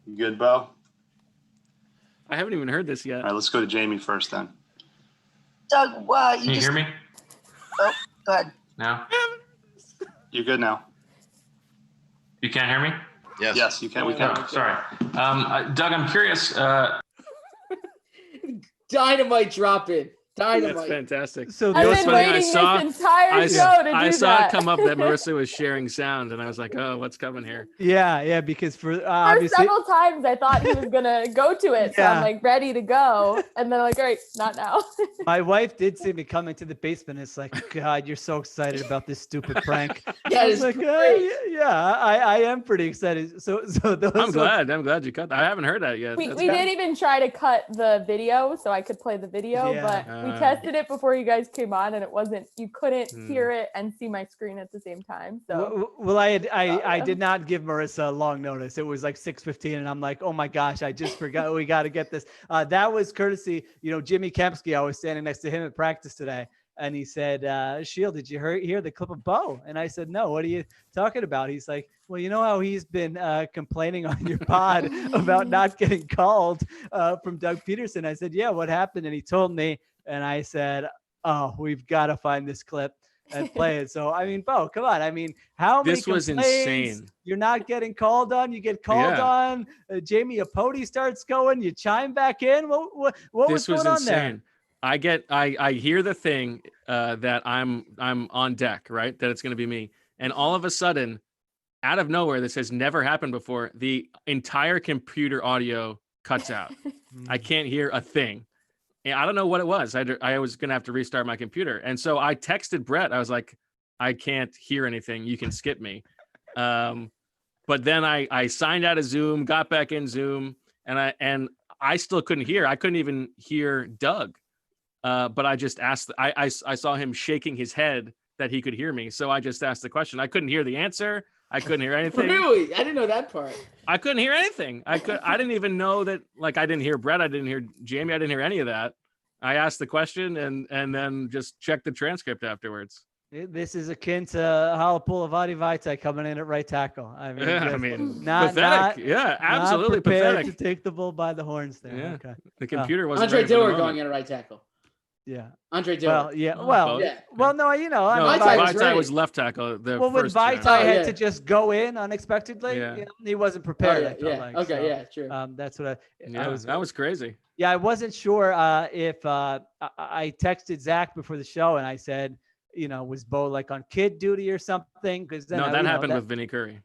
You good, Bo? I haven't even heard this yet. All right, let's go to Jamie first then. Doug, Can you hear me? Oh, go ahead. No? You're good now. You can't hear me? Yes, you can. We can. Oh, sorry. Doug, I'm curious. Dynamite drop in. Dynamite. That's fantastic. So I've this been funny, I waiting saw- this entire show to do I saw that. it come up that Marissa was sharing sound, and I was like, "Oh, what's coming here?" yeah, because for For obviously several times, I thought he was gonna go to it, so I'm Yeah. like ready to go, and then I'm like, all right, not now. my wife did see me come into the basement. It's like, God, you're so excited about this stupid prank. Yeah, I it's was like, great. yeah, I am pretty excited. So those I'm glad you cut that. I haven't heard that yet. we That's we good. did even try to cut the video so I could play the video, Yeah. but we tested it before you guys came on, and you couldn't hear it and see my screen at the same time. So Well, I did not give Marissa a long notice. It was like 6:15, and I'm like, oh my gosh, I just forgot. We got to get this. That was courtesy, Jimmy Kempsky. I was standing next to him at practice today, and he said, Sheil, did you hear the clip of Bo? And I said, no. What are you talking about? He's like, well, you know how he's been complaining on your pod about not getting called from Doug Peterson. I said, yeah, what happened? And he told me, and I said, oh, we've got to find this clip and play it. So, I mean, Bo, come on. I mean, how many This was complaints insane. you're not getting called on? You get called Yeah. on. Jamie Apodi starts going. You chime back in. What was This was going on insane. there? I hear the thing that I'm on deck, right? That it's going to be me, and all of a sudden, out of nowhere, this has never happened before. The entire computer audio cuts out. I can't hear a thing. And I don't know what it was. I was going to have to restart my computer. And so I texted Brett. I was like, I can't hear anything. You can skip me. But then I signed out of Zoom, got back in Zoom, and I still couldn't hear. I couldn't even hear Doug. But I just asked, I saw him shaking his head that he could hear me. So I just asked the question. I couldn't hear the answer. I couldn't hear anything. Really? I didn't know that part. I couldn't hear anything. I didn't even know that, like, I didn't hear Brett. I didn't hear Jamie. I didn't hear any of that. I asked the question and then just checked the transcript afterwards. This is akin to Halapoulivaati Vaitai coming in at right tackle. I mean, Yeah, I just mean, not pathetic. Yeah, absolutely not prepared pathetic. to take the bull by the horns there. Yeah. Okay. The computer wasn't Andre ready for the Dillard moment. going in at right tackle. Yeah. Andre Dillard. Well, yeah. Oh, Well, both. Yeah. well, no, I No, mean, Vaitai was Vaitai ready. was left tackle. The well, when first Vaitai time. had yeah. to just go in unexpectedly, Yeah. he wasn't Oh, prepared. yeah, I felt yeah. like. Okay, So, yeah, true. that's what I Yeah, was. that was crazy. Yeah, I wasn't sure if I texted Zach before the show and I said, was Bo like on kid duty or something? Because then No, that happened with Vinny Curry.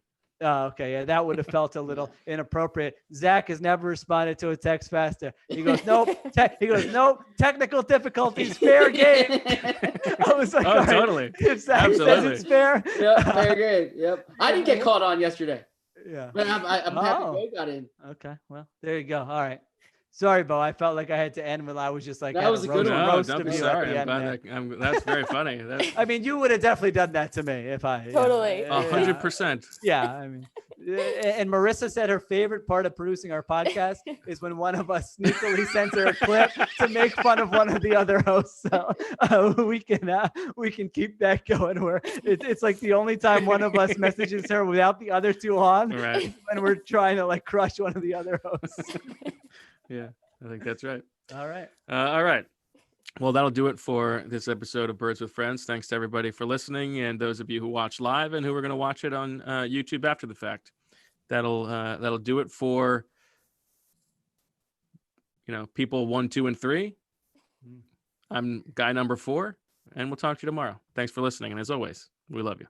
Oh, okay. Yeah, that would have felt a little inappropriate. Zach has never responded to a text faster. He goes, nope. Nope. Technical difficulties. Fair game. I was like, Oh, all right, totally. if Zach says Absolutely. it's fair. Yep, fair game. Yep. I didn't get called on yesterday. Yeah. But I'm happy Oh. Bo got in. Okay. Well, there you go. All right. Sorry, Bo. I felt like I had to end when I was just like, That had was a good roast, one. No, roast don't of be you at sorry. the I'm end glad there. that's very funny. I mean, you would have definitely done that to me if I. Totally. Yeah. 100%. Yeah, I mean, and Marissa said her favorite part of producing our podcast is when one of us sneakily sends her a clip to make fun of one of the other hosts. So we can keep that going. Where it's like the only time one of us messages her without the other two on, Right. is when we're trying to like crush one of the other hosts. Yeah, I think that's right. All right. All right. Well, that'll do it for this episode of Birds with Friends. Thanks to everybody for listening, and those of you who watch live and who are going to watch it on YouTube after the fact. That'll do it for people 1, 2, and 3. I'm guy number 4, and we'll talk to you tomorrow. Thanks for listening, and as always, we love you.